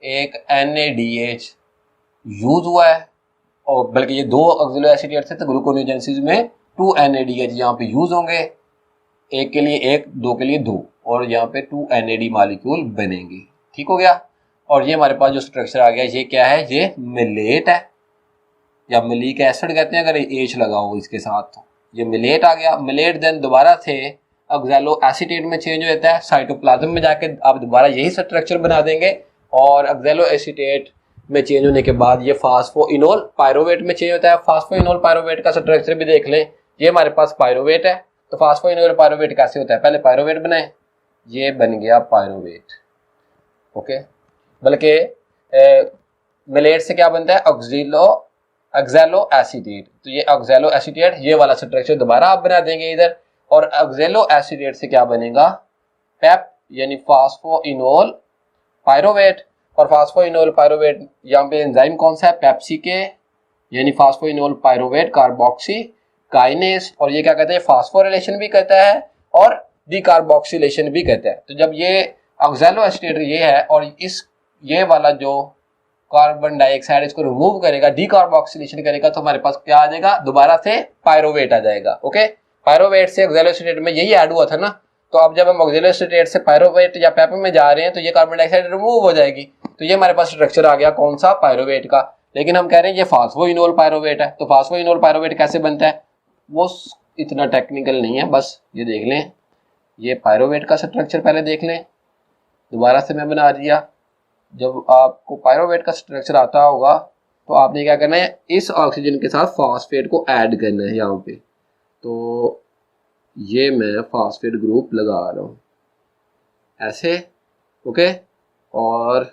एक NADH यूज हुआ है, और बल्कि ये 2 ऑक्सैलो एसीटेट थे, तो ग्लूकोनियोजेनेसिस में 2 NADH यहाँ पे यूज होंगे। एक के लिए 1, 2 के लिए 2, और यहाँ पे 2 NAD मॉलिक्यूल बनेंगे। ठीक हो गया। और ये हमारे पास जो स्ट्रक्चर आ गया ये क्या है? ये मिलेट है या मिलिक एसिड कहते हैं अगर H लगा हो इसके साथ। तो ये मिलेट आ गया। मिलेट देन दोबारा से ऑक्सैलो एसीटेट में चेंज हो जाता है, साइटोप्लाज्म में जाके आप दोबारा यही स्ट्रक्चर बना देंगे। और ऑक्सैलो एसीटेट में चेंज होने के बाद ये फास्फोइनोल पायरोवेट में चेंज होता है। फास्फोइनोल पायरोवेट का स्ट्रक्चर भी देख लें। ये हमारे पास पायरोवेट है, तो फास्फोइनोल पायरोवेट कैसे होता है? पहले पायरोवेट बनाए, ये बन गया पायरोवेट। ओके, बल्कि मिलेट से क्या बनता है? Oxalo acetate. तो ये ऑक्सैलो एसीटेट ये वाला स्ट्रक्चर दोबारा आप बना देंगे इधर। और ऑक्सैलो एसीटेट से क्या बनेगा? पेप यानी फास्फोइनोल पायरोवेट। और फास्फोइनोल पायरोवेट यहाँ पे एंजाइम कौन सा है? पेप्सी के, यानी फास्फोइनोल पायरोवेट कार्बोक्सी काइनेस। और ये क्या कहते हैं? फास्फोरिलेशन भी कहता है और डीकार्बोक्सिलेशन भी कहता है। तो जब ये ऑक्सैलो एसीटेट ये है और ये वाला जो कार्बन डाइऑक्साइड इसको रिमूव करेगा, डीकार्बोक्सिलेशन करेगा, तो हमारे पास क्या आ जाएगा? दोबारा से पायरोवेट आ जाएगा। ओके, पायरोवेट से ऑक्सैलो एसीटेट में यही ऐड हुआ था ना। तो अब जब हम ऑक्सैलो एसीटेट से पायरोवेट या पेप में जा रहे हैं तो ये कार्बन डाइऑक्साइड रिमूव हो जाएगी। तो ये हमारे पास स्ट्रक्चर आ गया कौन सा? पायरोवेट का। लेकिन हम कह रहे हैं ये फास्फोइनोल पायरोवेट है। तो फास्फोइनोल पायरोवेट कैसे बनता है वो इतना टेक्निकल नहीं है, बस ये देख लें। ये पायरोवेट का स्ट्रक्चर पहले देख लें, दोबारा से मैं बना दिया। जब आपको पायरोवेट का स्ट्रक्चर आता होगा तो आपने क्या करना है? इस ऑक्सीजन के साथ फास्फेट को ऐड करना है यहाँ पे। तो ये मैं फास्फेट ग्रुप लगा रहा हूँ ऐसे। ओके, और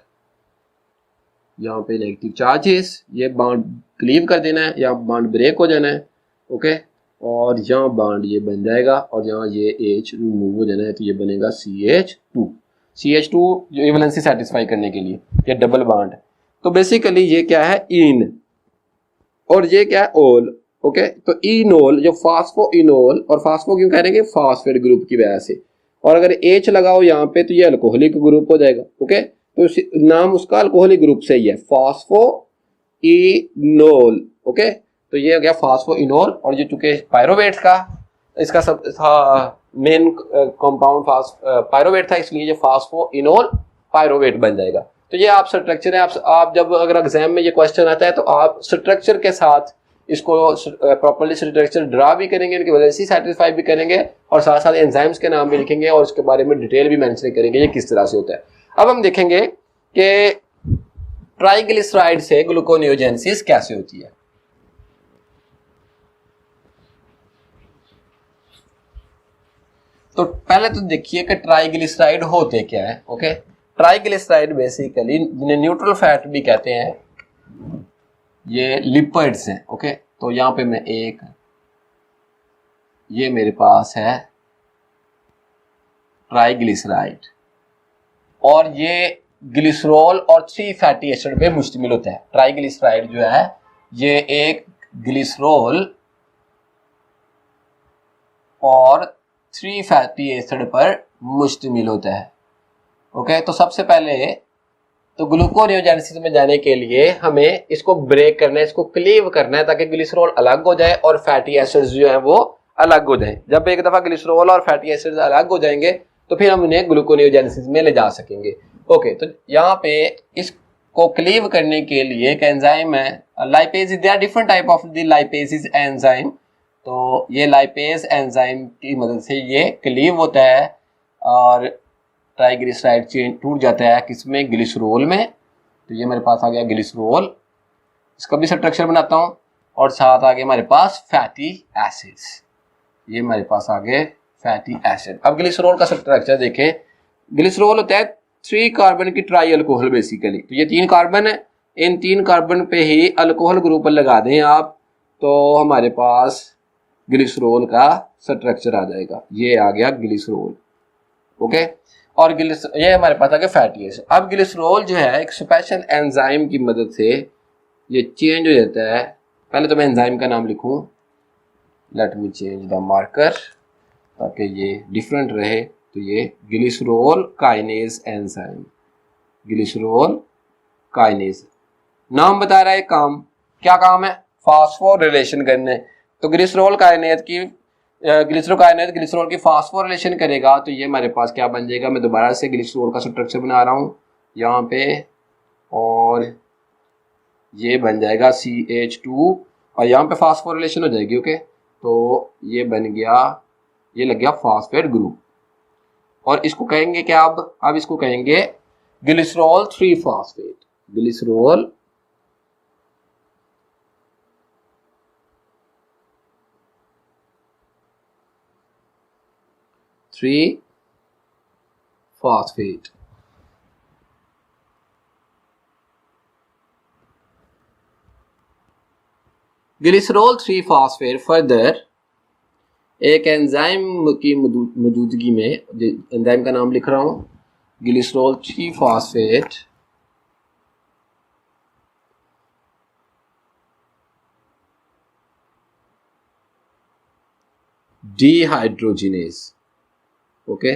यहाँ पे नेगेटिव चार्जेस, ये बॉन्ड क्लीव कर देना है या बॉन्ड ब्रेक हो जाना है। ओके, और यहाँ बॉन्ड ये बन जाएगा और यहाँ ये H रिमूव हो जाना है, तो ये बनेगा CH2 जो इवलेंसी सेटिस्फाई करने के लिए, ये डबल बॉन्ड। तो बेसिकली ये क्या है? इन और ये क्या है ओल। ओके, तो इनोल जो फास्फोइनोल, और फास्फो क्यों कह रहे हैं, फास्फेट ग्रुप की वजह से। और अगर एच लगाओ यहाँ पे तो ये अल्कोहलिक ग्रुप हो जाएगा। ओके, तो नाम उसका अल्कोहलिक ग्रुप से ही है, फास्फो इनोल। ओके, तो ये हो गया फास्फोइनोल। और ये चूंकि पायरोवेट का इसका सब था मेन कंपाउंड पायरोवेट था, इसलिए ये फास्फोइनोल पायरोवेट बन जाएगा। तो ये आप स्ट्रक्चर है, आप जब अगर एग्जाम में ये क्वेश्चन आता है तो आप स्ट्रक्चर के साथ इसको प्रॉपर्ली स्ट्रक्चर ड्रा भी करेंगे, इनकी वजह से सेटिस्फाई भी करेंगे, और साथ साथ एंजाइम्स के नाम भी लिखेंगे और इसके बारे में डिटेल भी मेंशन करेंगे ये किस तरह से होता है। अब हम देखेंगे कि ट्राइग्लिसराइड से ग्लूकोनियोजेनेसिस कैसे होती है। तो पहले तो देखिए कि ट्राइग्लिसराइड होते क्या है। ओके, ट्राइग्लिसराइड बेसिकली जिन्हें न्यूट्रल फैट भी कहते हैं, ये लिपिड्स हैं। ओके, तो यहां पे मैं ये मेरे पास है ट्राइग्लिसराइड, और ये ग्लिसरॉल और 3 फैटी एसिड पे मुश्तमिल होता है। ट्राइग्लिसराइड जो है ये एक ग्लिसरॉल और 3 फैटी एसिड पर मुश्तमिल होता है। ओके, तो सबसे पहले तो ग्लूकोनियोजेनेसिस में जाने के लिए हमें इसको ब्रेक करना है, इसको क्लीव करना है, ताकि ग्लिसरॉल अलग हो जाए और फैटी एसिड्स जो है वो अलग हो जाए। जब एक दफा ग्लिसरॉल और फैटी एसिड्स अलग हो जाएंगे तो फिर हम इन्हें ग्लूकोनियोजेनेसिस में ले जा सकेंगे। ओके, तो यहाँ पे इसको क्लीव करने के लिए एक एंजाइम है lipase. There are different type of the lipases enzyme. तो ये लाइपेज एंजाइम की मदद से ये क्लीव होता है और ट्राइग्लिसराइड चेन टूट जाता है किसमें, ग्लिसरॉल में। तो ये मेरे पास आ गया ग्लिसरॉल, इसका भी स्ट्रक्चर बनाता हूँ, और साथ आ गए हमारे पास फैटी एसिड्स। ये मेरे पास आ गए फैटी एसिड। अब ग्लिसरॉल का स्ट्रक्चर देखें। ग्लिसरॉल होता है 3 कार्बन की ट्राई अल्कोहल बेसिकली। तो ये 3 कार्बन है, इन 3 कार्बन पे ही अल्कोहल ग्रुप लगा दें आप, तो हमारे पास ग्लिसरॉल का स्ट्रक्चर आ जाएगा। ये आ गया ग्लिसरॉल। ओके, और ये हमारे पास आ गया फैटी एसिड। अब ग्लिसरॉल जो है एक स्पेशल एंजाइम की मदद से ये चेंज हो जाता है। पहले तो मैं एंजाइम का नाम लिखूं, late me change the marker ताकि ये डिफरेंट रहे। तो ये glycerol kinase enzyme, glycerol kinase नाम बता रहा है। काम क्या काम है, फास्फोरिलेशन करने। तो ग्लिसरॉल काइनेज की ग्लिसरॉल की फास्फोरिलेशन करेगा तो ये हमारे पास क्या बन जाएगा। मैं दोबारा से ग्लिसरॉल का स्ट्रक्चर बना रहा हूँ यहाँ पे, और ये बन जाएगा CH2, और यहाँ पे फास्फोरिलेशन हो जाएगी। ओके, तो ये बन गया, ये लग गया फास्फेट ग्रुप, और इसको कहेंगे क्या, अब इसको कहेंगे glycerol 3 phosphate. Glycerol 3 phosphate। Glycerol 3 phosphate further एक एंजाइम की मौजूदगी में, एंजाइम का नाम लिख रहा हूं, ग्लिसरॉल 3 फास्फेट डिहाइड्रोजिनेज। ओके,